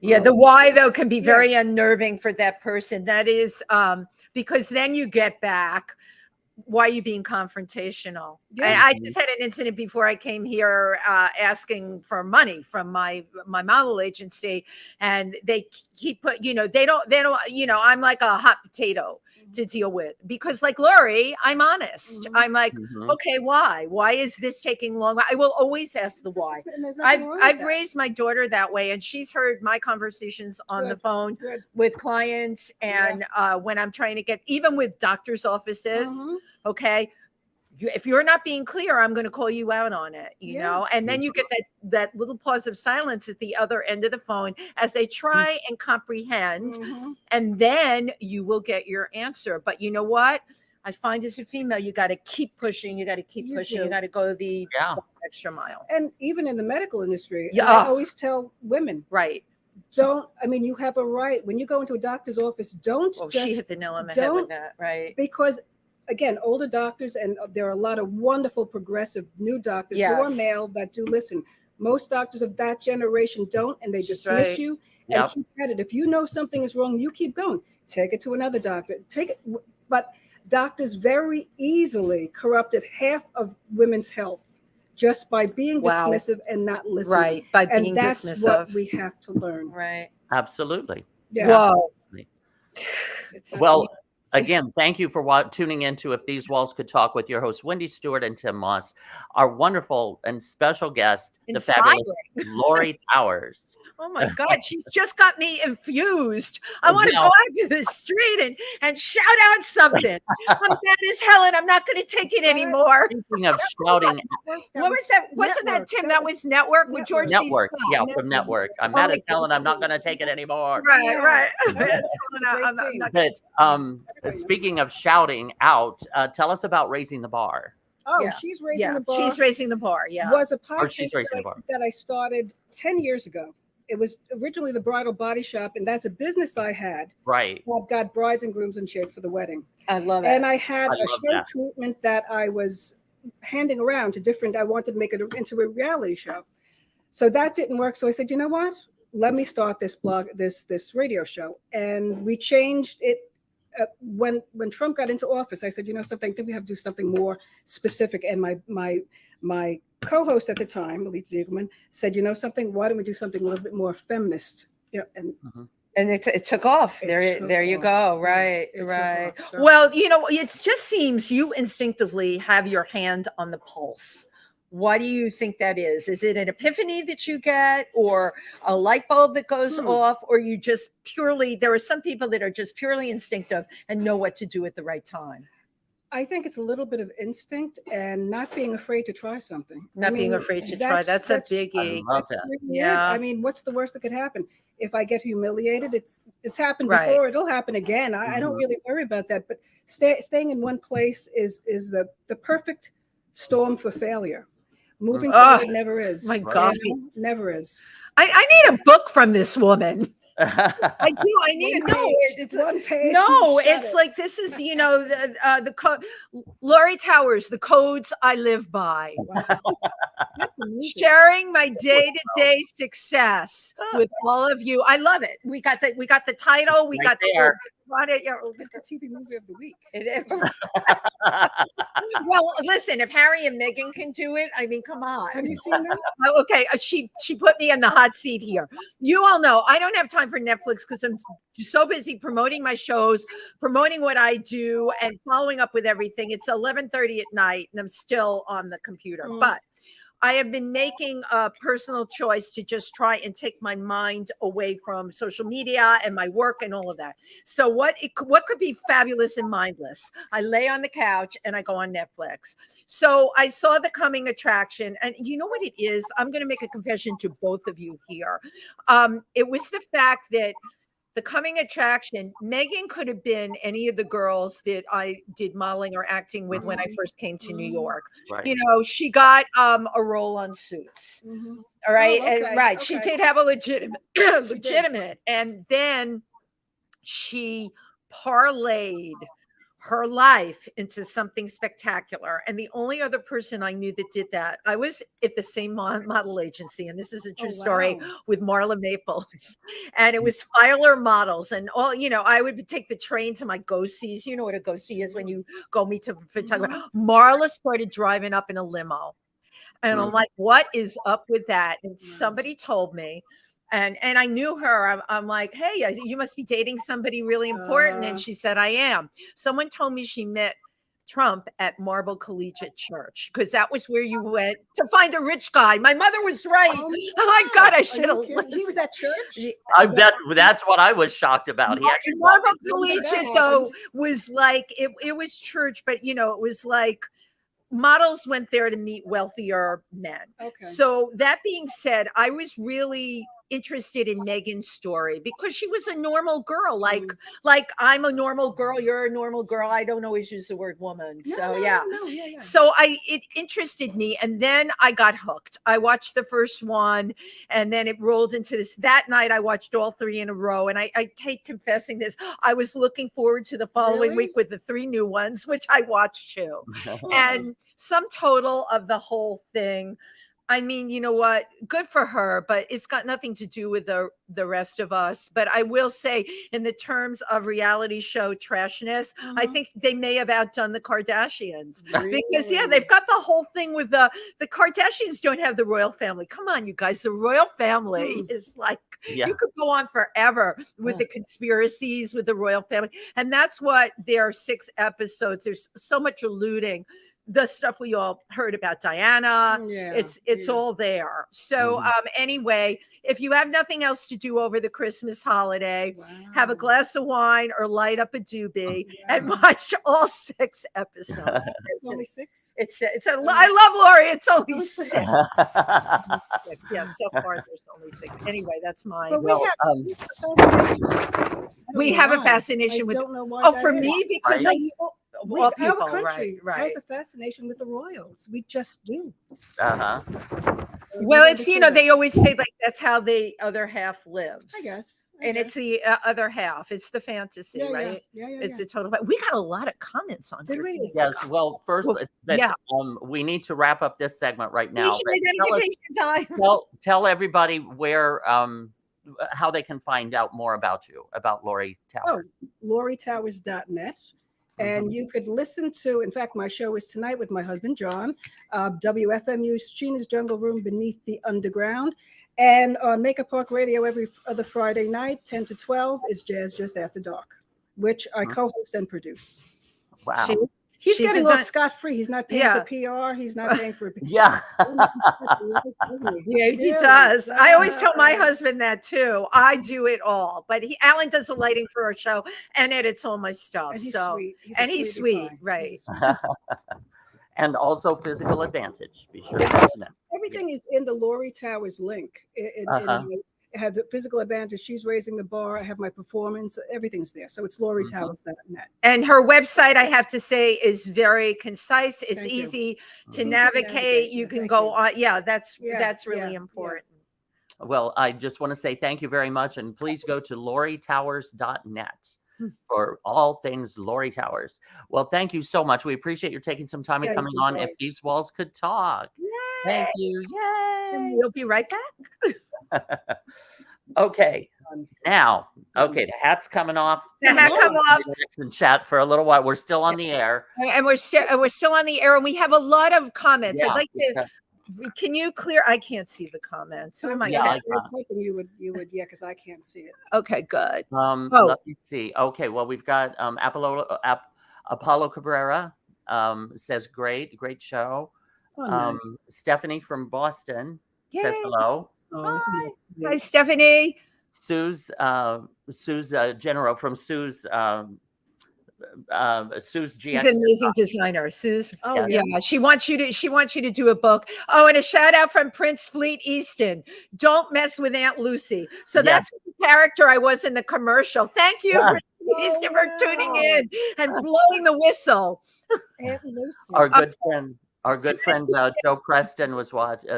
Yeah, the why though can be very unnerving for that person. That is because then you get back, why are you being confrontational? I just had an incident before I came here asking for money from my model agency, and they keep they don't I'm like a hot potato to deal with, because like Laurie, I'm honest. I'm like, okay, why is this taking long? I will always ask the why. I've raised my daughter that way, and she's heard my conversations on the phone with clients, and when I'm trying to get, even with doctors' offices, okay, if you're not being clear, I'm going to call you out on it, you know? And then you get that little pause of silence at the other end of the phone as they try and comprehend, and then you will get your answer. But you know what? I find as a female, you got to keep pushing. You got to keep pushing. You got to go the extra mile. And even in the medical industry, I always tell women, you have a right. When you go into a doctor's office, don't she hit the nail on the head with that, right? Because again, older doctors, and there are a lot of wonderful progressive new doctors who are male that do listen. Most doctors of that generation don't, and they dismiss you and keep at it. If you know something is wrong, you keep going. Take it to another doctor. Take it. But doctors very easily corrupted half of women's health just by being dismissive and not listening. Right, by being dismissive. That's what we have to learn. Right. Absolutely. Yeah. Whoa. Well, Again, thank you for tuning into If These Walls Could Talk with your hosts, Wendy Stuart and Tym Moss, our wonderful and special guest, the fabulous Laurie Towers. Oh my God, she's just got me infused. I want to go out to the street and shout out something. I'm mad as hell and I'm not going to take it anymore. Speaking of shouting. What was that? Wasn't that Tim? That was Network with George C. Network. Yeah, from Network. I'm mad as hell and I'm not going to take it anymore. Right. But speaking of shouting out, tell us about Raising the Bar. Oh, She's Raising the Bar. She's Raising the Bar, was a podcast that I started 10 years ago. It was originally the Bridal Body Shop, and that's a business I had. Right. I've got brides and grooms in shape for the wedding. I love it. And I had a show treatment that I was handing around to different, I wanted to make it into a reality show. So that didn't work. So I said, you know what? Let me start this blog, this radio show. And we changed it. When Trump got into office, I said, you know something, I think we have to do something more specific. And my co-host at the time, Elite Ziegelman, said, you know something, why don't we do something a little bit more feminist? And it took off. There you go. Right. So. Well, it just seems you instinctively have your hand on the pulse. What do you think that is? Is it an epiphany that you get, or a light bulb that goes off, or you just purely, there are some people that are just purely instinctive and know what to do at the right time? I think it's a little bit of instinct and not being afraid to try something. Being afraid to try. That's a biggie. I love that. Yeah. I mean, what's the worst that could happen? If I get humiliated, it's happened before. It'll happen again. I don't really worry about that. But staying in one place is the perfect storm for failure. Moving forward never is. My God, never is. I need a book from this woman. I do. I need to know. It's one page. No, it's like this is Laurie Towers, the codes I live by. Wow. Sharing my day-to-day success with all of you. I love it. We got the title. We got the. It's a TV movie of the week. It is. Well, listen, if Harry and Meghan can do it, I mean, come on. Have you seen that? Okay, she put me in the hot seat here. You all know I don't have time for Netflix because I'm so busy promoting my shows, promoting what I do, and following up with everything. It's 11:30 at night, and I'm still on the computer. But I have been making a personal choice to just try and take my mind away from social media and my work and all of that. So what could be fabulous and mindless? I lay on the couch and I go on Netflix. So I saw The Coming Attraction, and you know what it is? I'm going to make a confession to both of you here. It was the fact that The Coming Attraction, Meghan could have been any of the girls that I did modeling or acting with when I first came to New York. Right. She got a role on Suits. All right. Oh, okay. And she did have a legitimate. And then she parlayed her life into something spectacular. And the only other person I knew that did that, I was at the same model agency, and this is a true story, with Marla Maples. And it was Filer Models. And all, I would take the train to my go-sees. You know what a go-see is when you go meet a photographer. Marla started driving up in a limo. And I'm like, what is up with that? And somebody told me, and I knew her. I'm like, hey, you must be dating somebody really important. And she said, I am. Someone told me she met Trump at Marble Collegiate Church, because that was where you went to find a rich guy. My mother was right. Oh my God, I should have listened. He was at church? I bet that's what I was shocked about. Marble Collegiate, though, was like, it was church, but, it was like, models went there to meet wealthier men. Okay. So that being said, I was really interested in Meghan's story because she was a normal girl. Like I'm a normal girl. You're a normal girl. I don't always use the word woman. Yeah. So it interested me. And then I got hooked. I watched the first one, and then it rolled into this. That night I watched all three in a row. And I hate confessing this. I was looking forward to the following week with the three new ones, which I watched too. And sum total of the whole thing, I mean, you know what? Good for her, but it's got nothing to do with the rest of us. But I will say, in the terms of reality show trashness, I think they may have outdone the Kardashians because they've got the whole thing with the Kardashians don't have the royal family. Come on, you guys, the royal family is like you could go on forever with the conspiracies with the royal family, and that's what their 6 episodes. There's so much alluding. The stuff we all heard about Diana, it's all there. So anyway, if you have nothing else to do over the Christmas holiday, have a glass of wine or light up a doobie and watch all 6 episodes. It's only 6. I love Laurie. It's only 6. Yeah, so far there's only 6. Anyway, that's mine. But we have a fascination with. Don't know why. Oh, for me, because our country has a fascination with the royals. We just do. Well, it's they always say like that's how the other half lives. I guess. It's the other half. It's the fantasy, right? It's the total. We got a lot of comments on here. Yes. Well, first, we need to wrap up this segment right now. Tell everybody where how they can find out more about you, about Laurie Towers. LaurieTowers.net. And you could listen to, in fact, my show is tonight with my husband, John, WFMU's Sheena's Jungle Room Beneath the Underground. And on Makeup Park Radio every other Friday night, 10 to 12, is Jazz Just After Dark, which I co-host and produce. Wow. He's getting off scot-free. He's not paying for PR. He's not paying for he does. I always tell my husband that too. I do it all, but Alan does the lighting for our show and edits all my stuff. And he's sweet, right? And also Physical Advantage. Be sure to mention that. Everything is in the Laurie Towers link. I have the Physical Advantage. She's raising the bar. I have my performance. Everything's there. So it's LaurieTowers.net. And her website, I have to say, is very concise. It's easy to navigate. You can go on. Yeah, that's really important. Well, I just want to say thank you very much. And please go to LaurieTowers.net for all things Laurie Towers. Well, thank you so much. We appreciate you taking some time and coming on. If These Walls Could Talk. Yay. Thank you. Yay. And we'll be right back. Okay. Now, the hat's coming off. The hat come off. And chat for a little while. We're still on the air. And we're still on the air, and we have a lot of comments. I'd like to. Can you clear? I can't see the comments. Who am I? You would, because I can't see it. Okay, good. Let me see. Okay, well, we've got Apollo Cabrera says great show. Nice. Stephanie from Boston says hello. Hi, Stephanie. Sue's Genero from Sue's GX. She's an amazing designer. Sue's. She wants you to do a book. Oh, and a shout out from Prince Fleet Easton. Don't mess with Aunt Lucy. So that's the character I was in the commercial. Thank you for tuning in and blowing the whistle. Aunt Lucy. Our good friend Joe Preston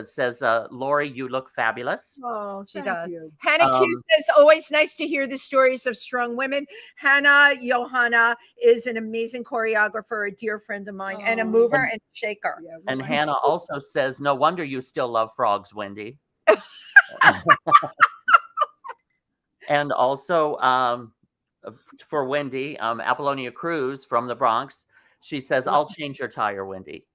says, Laurie, you look fabulous. Oh, she does. You. Hannah Q says, always nice to hear the stories of strong women. Hannah Johanna is an amazing choreographer, a dear friend of mine, and a mover and shaker. Yeah, and Hannah also says, no wonder you still love frogs, Wendy. And also for Wendy, Apollonia Cruz from the Bronx, she says, I'll change your tire, Wendy.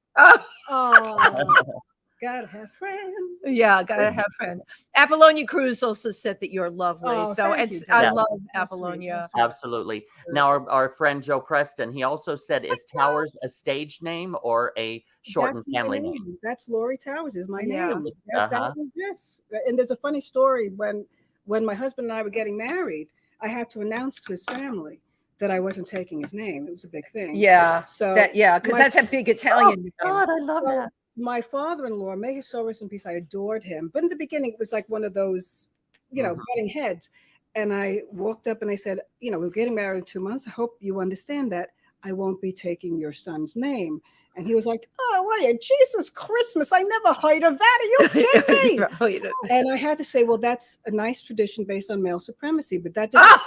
Gotta have friends. Yeah, gotta have friends. Apollonia Cruz also said that you're lovely. I love Apollonia. Absolutely. Now, our friend Joe Preston, he also said, is Towers a stage name or a shortened family name? That's Laurie Towers is my name. That was this. And there's a funny story when my husband and I were getting married, I had to announce to his family that I wasn't taking his name. It was a big thing. Yeah. So because that's a big Italian name. God, I love that. My father-in-law, may his soul rest in peace, I adored him. But in the beginning, it was like one of those, butting heads. And I walked up and I said, we're getting married in 2 months. I hope you understand that I won't be taking your son's name. And he was like, oh, what are you? Jesus Christmas. I never heard of that. Are you kidding me? And I had to say, well, that's a nice tradition based on male supremacy. But that didn't.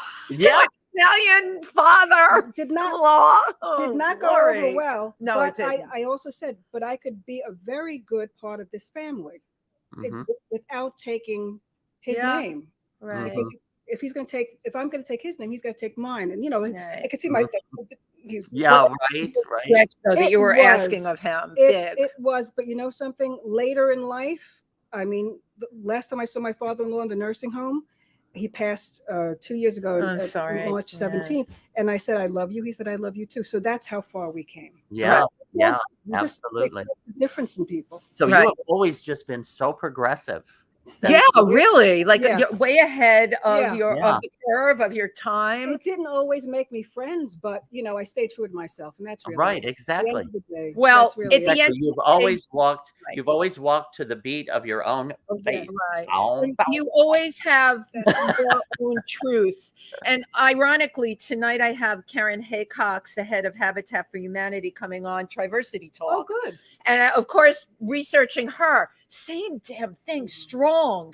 Italian father did not go over well. No, but I also said, but I could be a very good part of this family. without taking his name. Right. Because if I'm going to take his name, he's got to take mine. And, I could see my, right. Though, that you were asking of him. It was, but you know something, later in life, I mean, the last time I saw my father-in-law in the nursing home, he passed 2 years ago, March 17th. And I said, I love you. He said, I love you too. So that's how far we came. Yeah, absolutely. The difference in people. So you have always just been so progressive. Really, like way ahead of of the curve of your time. It didn't always make me friends, but I stayed true to myself, and that's really right. Exactly. Well, at the end, you've always walked. You've always walked to the beat of your own pace. Right. You always have your own truth. And ironically, tonight I have Karen Haycox, the head of Habitat for Humanity, coming on Triversity Talk. Oh, good. And of course, researching her. Same damn thing, strong,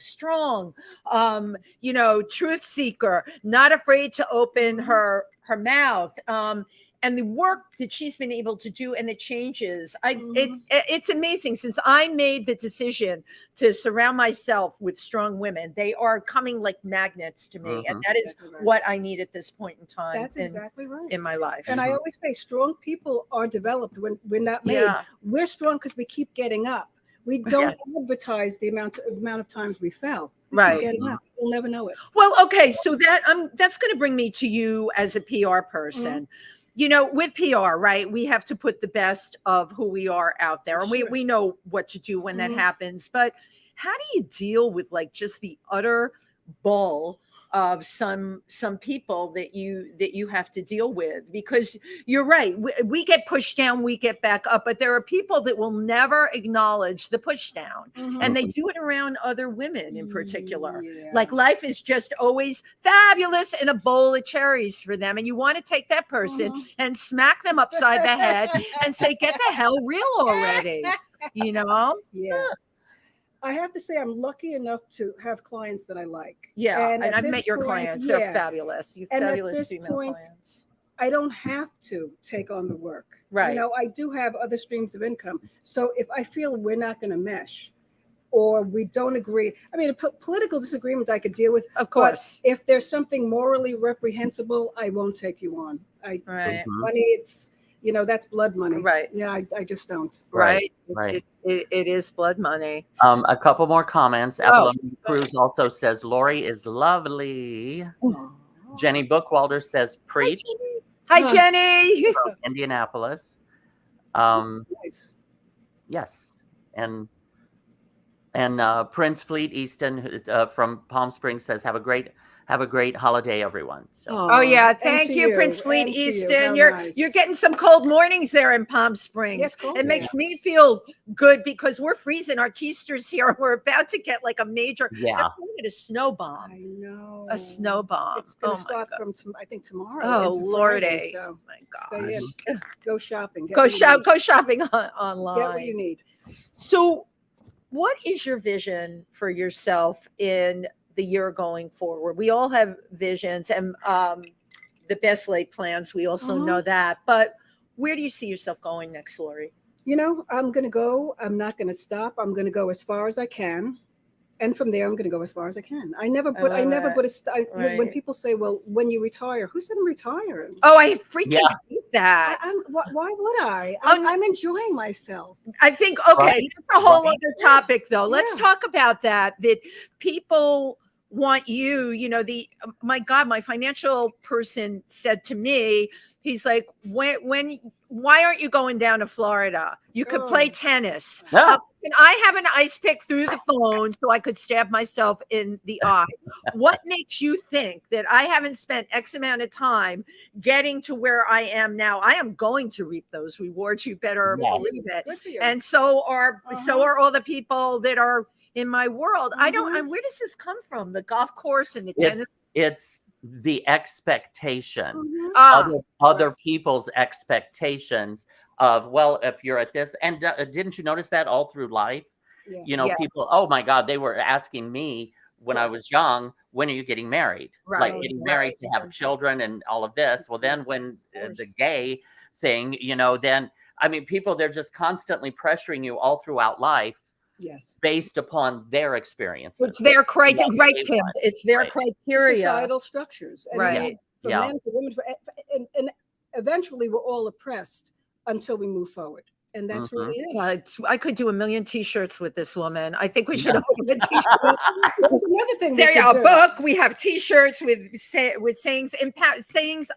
truth seeker, not afraid to open her mouth. And the work that she's been able to do and the changes, it's amazing. Since I made the decision to surround myself with strong women, they are coming like magnets to me. And that is what I need at this point in time. That's exactly right. In my life. And I always say strong people are developed when we're not made. Yeah. We're strong because we keep getting up. We don't advertise the amount of times we fell. Right. You'll never know it. Well, okay. So that's going to bring me to you as a PR person. With PR, right, we have to put the best of who we are out there. And we know what to do when that happens. But how do you deal with like just the utter bull of some people that you have to deal with? Because you're right, we get pushed down, we get back up, but there are people that will never acknowledge the push down, and they do it around other women in particular. Like life is just always fabulous and a bowl of cherries for them, and you want to take that person and smack them upside the head and say, get the hell real already. I have to say I'm lucky enough to have clients that I like. Yeah, and I've met your clients. They're fabulous. You have fabulous female clients. I don't have to take on the work. Right. I do have other streams of income. So if I feel we're not going to mesh or we don't agree, I mean, a political disagreement I could deal with. Of course. But if there's something morally reprehensible, I won't take you on. It's money. It's that's blood money. Right. Yeah, I just don't. Right. It is blood money. A couple more comments. Avalon Cruz also says Laurie is lovely. Jenny Bookwalder says preach. Hi, Jenny. From Indianapolis. Nice. Yes. And Prince Fleet Easton from Palm Springs says have a great holiday, everyone. So. Thank you, Prince Fleet Easton. You're getting some cold mornings there in Palm Springs. It makes me feel good because we're freezing our keisters here. We're about to get like a major. They're calling it a snow bomb. I know. A snow bomb. It's going to start from I think tomorrow. Oh Lordy! So my God. Stay in. Go shopping. Go shopping online. Get what you need. So, what is your vision for yourself in the year going forward? We all have visions and the best laid plans. We also know that. But where do you see yourself going next, Laurie? I'm going to go. I'm not going to stop. I'm going to go as far as I can. And from there, I'm going to go as far as I can. I never put when people say, well, when you retire, who said I'm retiring? Oh, I freaking hate that. Why would I? I'm enjoying myself. I think, that's a whole other topic, though. Let's talk about that people want you, my God, my financial person said to me, he's like, why aren't you going down to Florida? You could play tennis. And I have an ice pick through the phone so I could stab myself in the eye. What makes you think that I haven't spent X amount of time getting to where I am now? I am going to reap those rewards. You better believe it. And so are all the people that are in my world. Where does this come from? The golf course and the tennis? It's the expectation, other people's expectations of, well, if you're at this, and didn't you notice that all through life? People, oh my God, they were asking me when I was young, when are you getting married? Like getting married to have children and all of this. Well, then when the gay thing, then, I mean, people, they're just constantly pressuring you all throughout life Yes. based upon their experiences. It's their criteria, right, Tim? It's their criteria. Societal structures. And right. For men, for women, and eventually we're all oppressed until we move forward. And that's really it. I could do a million T-shirts with this woman. I think we should open a T-shirt. There's another thing. There you go. Book. We have T-shirts with sayings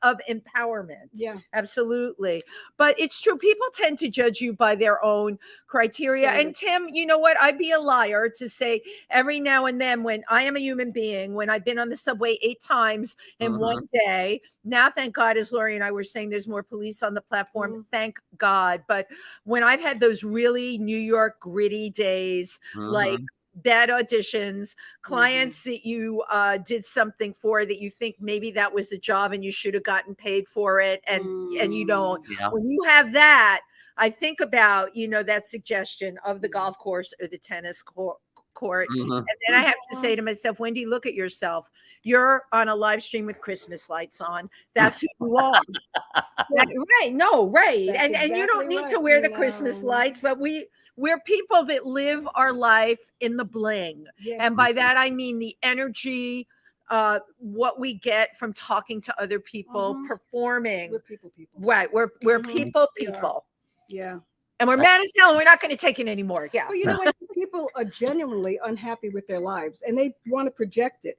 of empowerment. Yeah, absolutely. But it's true. People tend to judge you by their own criteria. And Tim, you know what? I'd be a liar to say every now and then, when I am a human being, when I've been on the subway 8 times in one day. Now, thank God, as Laurie and I were saying, there's more police on the platform. Thank God. But when I've had those really New York gritty days, like bad auditions, clients that you did something for that you think maybe that was a job and you should have gotten paid for it, and you don't. When you have that, I think about, that suggestion of the golf course or the tennis court. And then I have to say to myself, Wendy, look at yourself. You're on a live stream with Christmas lights on. That's who you are. Right. No, right. And you don't need to wear the Christmas lights, but we're people that live our life in the bling. And by that, I mean the energy, what we get from talking to other people, performing. We're people. Right. We're people. Yeah. And we're mad as hell, and we're not going to take it anymore. Yeah. Well, you know what? People are genuinely unhappy with their lives, and they want to project it.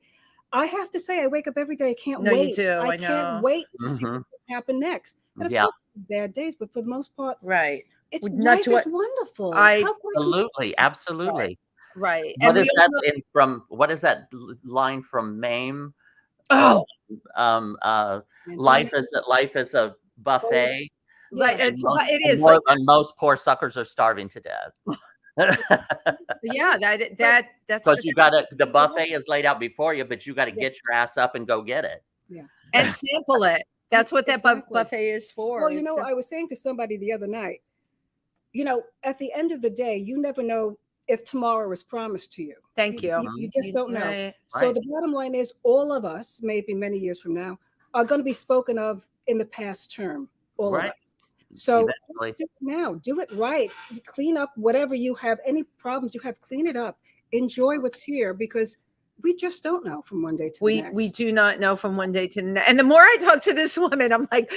I have to say, I wake up every day. I can't wait. You do. I can't wait to see what will happen next. And of course, bad days, but for the most part, it's life is wonderful. Absolutely. Right. What is that what is that line from Mame? Life is a buffet. Right, it is. And most poor suckers are starving to death. That's because the buffet is laid out before you, but you got to get your ass up and go get it. Yeah, and sample it. That's what that buffet is for. Well, I was saying to somebody the other night, at the end of the day, you never know if tomorrow is promised to you. Thank you. You just don't know. So the bottom line is, all of us, maybe many years from now, are going to be spoken of in the past term. All of us. So do it now. Do it right. Clean up whatever you have. Any problems you have, clean it up. Enjoy what's here, because we just don't know from one day to the next. We do not know from one day to the next. And the more I talk to this woman, I'm like,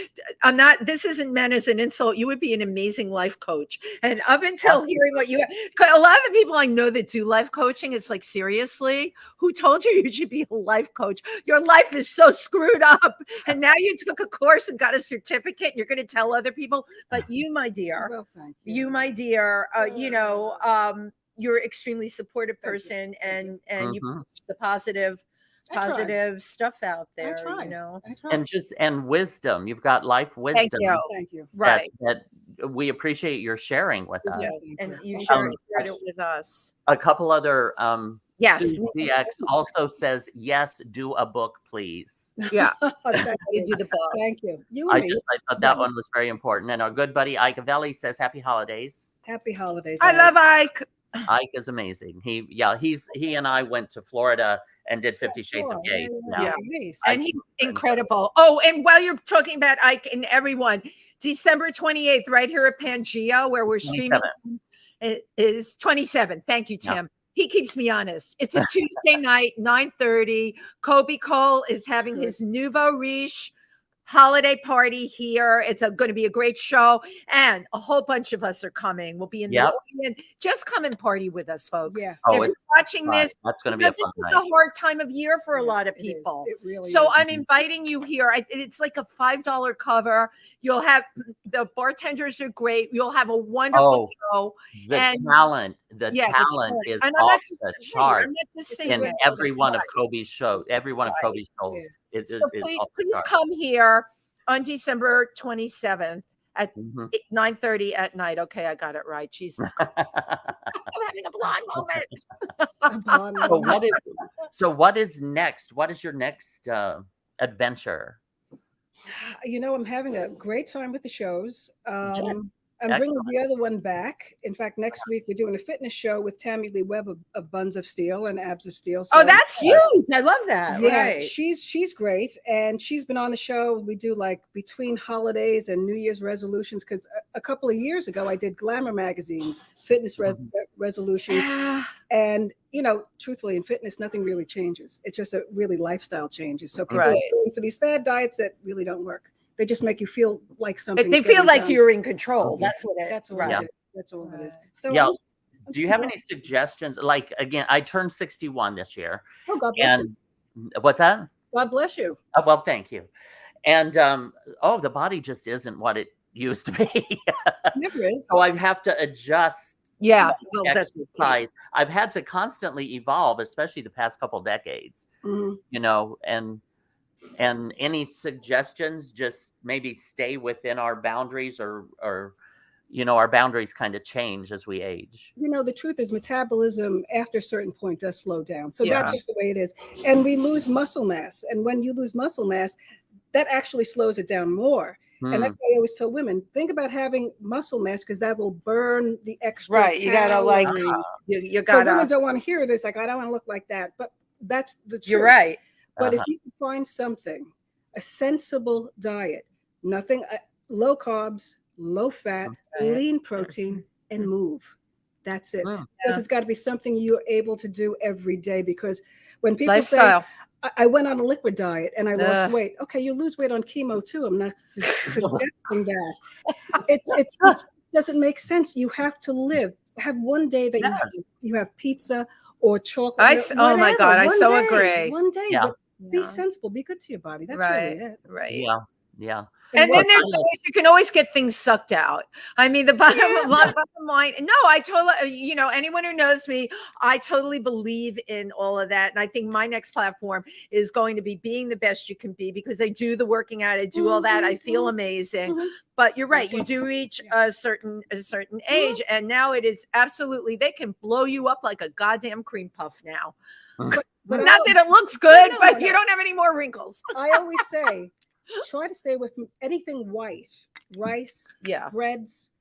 this isn't meant as an insult. You would be an amazing life coach. And up until hearing what a lot of the people I know that do life coaching, it's like, seriously, who told you should be a life coach? Your life is so screwed up. And now you took a course and got a certificate, and you're going to tell other people. But you, my dear, thank you. You, my dear, you're an extremely supportive person, and you push the positive stuff out there. I try. And wisdom. You've got life wisdom. Thank you. Right. That we appreciate your sharing with us. And you shared it with us. A couple other yes. DX also says, yes, do a book, please. Yeah. You do the book. Thank you. I thought that one was very important. And our good buddy Ike Avelli says, happy holidays. Happy holidays. I love Ike. Ike is amazing. He and I went to Florida and did 50 Shades of Gay. And he's incredible. Oh, and while you're talking about Ike and everyone, December 28th, right here at PANGEA, where we're streaming, it is 27. Thank you, Tim. He keeps me honest. It's a Tuesday night, 9:30. Kobe Cole is having his nouveau riche holiday party here. It's going to be a great show, and a whole bunch of us are coming. We'll be in the audience. Just come and party with us, folks. Yeah. If you're watching this, that's going to be a fun night. This is a hard time of year for a lot of people. It really so is. I'm inviting you here. It's like a $5 cover. You'll have the bartenders are great. You'll have a wonderful show. The talent is off the chart in every one of Kobe's shows. Every one of Kobe's shows. So please come here on December 27th at 9:30 at night. Okay, I got it right. Jesus Christ. I'm having a blonde moment. So what is next? What is your next adventure? I'm having a great time with the shows. I'm bringing the other one back. In fact, next week we're doing a fitness show with Tammy Lee Webb of Buns of Steel and Abs of Steel. So, that's huge. I love that. Yeah, right. She's great, and she's been on the show. We do like between holidays and New Year's resolutions, because a couple of years ago I did Glamour magazine's fitness resolutions. And, you know, truthfully, in fitness, nothing really changes. It's just a really lifestyle changes. So people are going for these fad diets that really don't work. They just make you feel like something. They feel like you're in control. That's what it. That's all it is. That's all it is. So do you have any suggestions? Like, again, I turned 61 this year. Oh, God bless you. What's that? God bless you. Oh, well, thank you. And the body just isn't what it used to be. Never is. So I have to adjust. Yeah, exercise. I've had to constantly evolve, especially the past couple decades. You know, and any suggestions? Just maybe stay within our boundaries, or you know, our boundaries kind of change as we age. You know, the truth is metabolism after a certain point does slow down. So that's just the way it is. And we lose muscle mass. And when you lose muscle mass, that actually slows it down more. And that's why I always tell women, think about having muscle mass, because that will burn the extra. Right. You gotta like you gotta. Women don't want to hear it. It's like, I don't want to look like that. But that's the truth. You're right. But if you can find something, a sensible diet, nothing, low carbs, low fat, lean protein, and move. That's it. Because it's got to be something you're able to do every day. Because when people say, I went on a liquid diet and I lost weight. Okay, you lose weight on chemo too. I'm not suggesting that. It doesn't make sense. You have to live. Have one day that you have pizza or chocolate. Oh my God, I so agree. One day, but be sensible. Be good to your body. That's really it. Right. Yeah. And then there's ways you can always get things sucked out. I mean, the bottom line. No, I totally, you know, anyone who knows me, I totally believe in all of that. And I think my next platform is going to be being the best you can be, because I do the working out, I do all that. I feel amazing. But you're right. You do reach a certain age. And now it is absolutely, they can blow you up like a goddamn cream puff now. But not that it looks good, but you don't have any more wrinkles. I always say, try to stay away from anything white, rice, breads.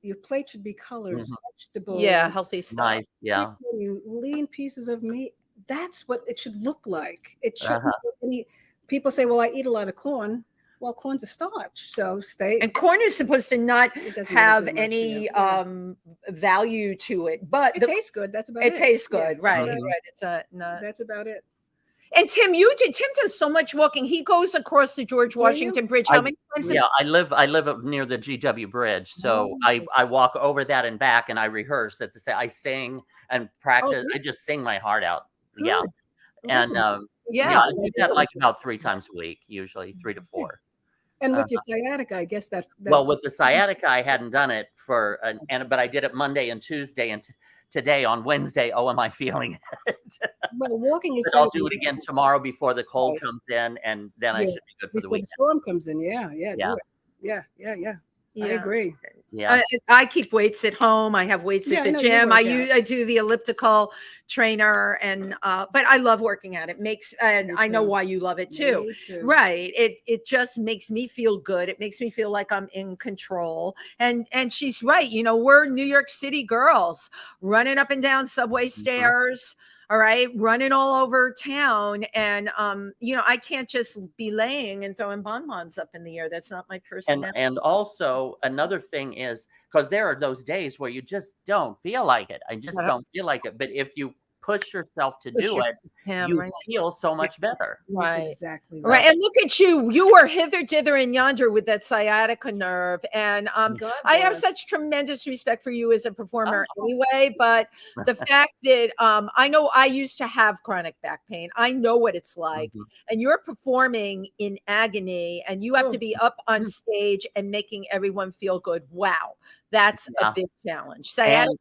Your plate should be colors, vegetables. Healthy stuff. Nice, lean pieces of meat. That's what it should look like. It shouldn't be any. People say, well, I eat a lot of corn. Well, corn's a starch, so stay. And corn is supposed to not have any value to it, but it tastes good. That's about it. It tastes good, right? Right. It's that's about it. And Tim, Tim does so much walking. He goes across the George Washington Bridge. How many times? I live up near the GW Bridge, so I walk over that and back, and I rehearse at the same. I sing and practice. I just sing my heart out. Good. Yeah, and I do that like about 3 times a week, usually 3 to 4. And with your sciatica, I guess that well, with the sciatica, I hadn't done it but I did it Monday and Tuesday, and today on Wednesday. Oh, am I feeling it? Well, walking is. But I'll do it again tomorrow before the cold comes in, and then I should be good for the weekend. Before the storm comes in, do it. Yeah. I agree. Yeah, I keep weights at home. I have weights at the gym. I do the elliptical trainer, and but I love working at it. And I know why you love it too. Right? It just makes me feel good. It makes me feel like I'm in control. And she's right. You know, we're New York City girls running up and down subway stairs. All right, running all over town, and you know, I can't just be laying and throwing bonbons up in the air. That's not my personality. And also another thing is, because there are those days where you just don't feel like it. I just don't feel like it. But if you push yourself to do it, you feel so much better. Right. That's exactly right. And look at you. You were hither, dither, and yonder with that sciatica nerve. And I have such tremendous respect for you as a performer anyway. But the fact that I know I used to have chronic back pain. I know what it's like. And you're performing in agony, and you have to be up on stage and making everyone feel good. Wow. That's a big challenge. And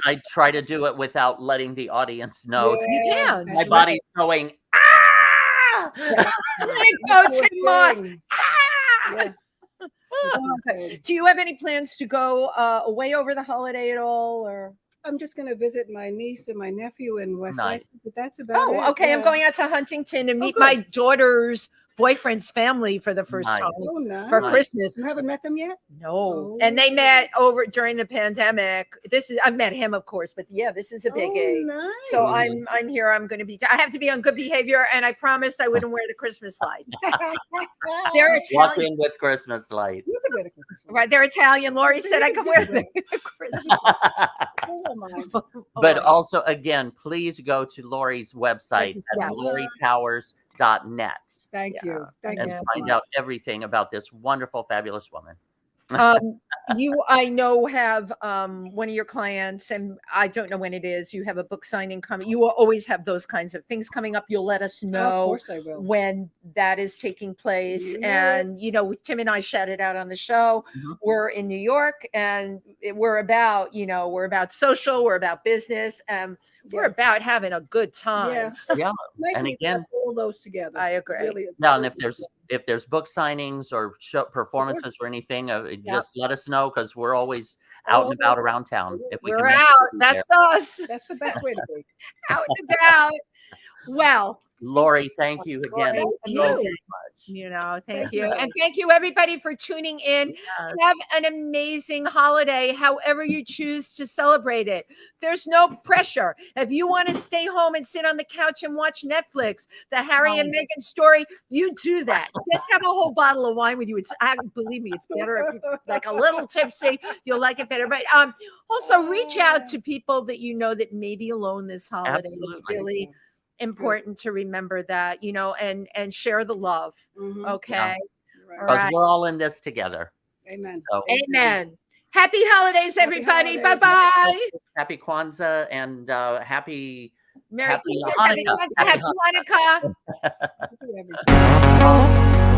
I try to do it without letting the audience know. You can. My body's going, ah! Go, Tym Moss. Ah! Okay. Do you have any plans to go away over the holiday at all, or? I'm just going to visit my niece and my nephew in West Islip, but that's about it. Okay. I'm going out to Huntington to meet my daughter's boyfriend's family for the first time for Christmas. You haven't met them yet? No. Oh. And they met over during the pandemic. I've met him, of course, but yeah, this is a biggie. Nice. So I'm here. I have to be on good behavior, and I promised I wouldn't wear the Christmas lights. They're Italian. Walk in with Christmas lights. You can wear the Christmas lights. Right, they're Italian. Laurie said I can wear the Christmas lights. But also, again, please go to Laurie's website at laurietowers.net. Thank you. Thank and you. find out everything about this wonderful, fabulous woman. You, I know, have one of your clients, and I don't know when it is. You have a book signing coming. You will always have those kinds of things coming up. You'll let us know of course I will. when that is taking place. And you know, Tim and I shouted out on the show. We're in New York, and we're about social. We're about business. We're about having a good time. Yeah. Nice and again, all those together. I agree. Really, yeah, and if there's book signings or show performances or anything, just let us know, because we're always out and about around town. If we're out, that's us. That's the best way to be. Out and about. Well, Laurie, thank you again so much. You know, thank you. And thank you, everybody, for tuning in. Yes. Have an amazing holiday, however you choose to celebrate it. There's no pressure. If you want to stay home and sit on the couch and watch Netflix, the Harry and Meghan story, you do that. Just have a whole bottle of wine with you. Believe me, it's better if you're like a little tipsy. You'll like it better. But also reach out to people that you know that may be alone this holiday. Absolutely. It's really important to remember that, you know, and share the love. Okay. Because we're all in this together. Amen. So, amen. Happy holidays, everybody. Bye-bye. Happy Kwanzaa and happy Merry Happy Christmas. Hanukkah. Happy Hanukkah.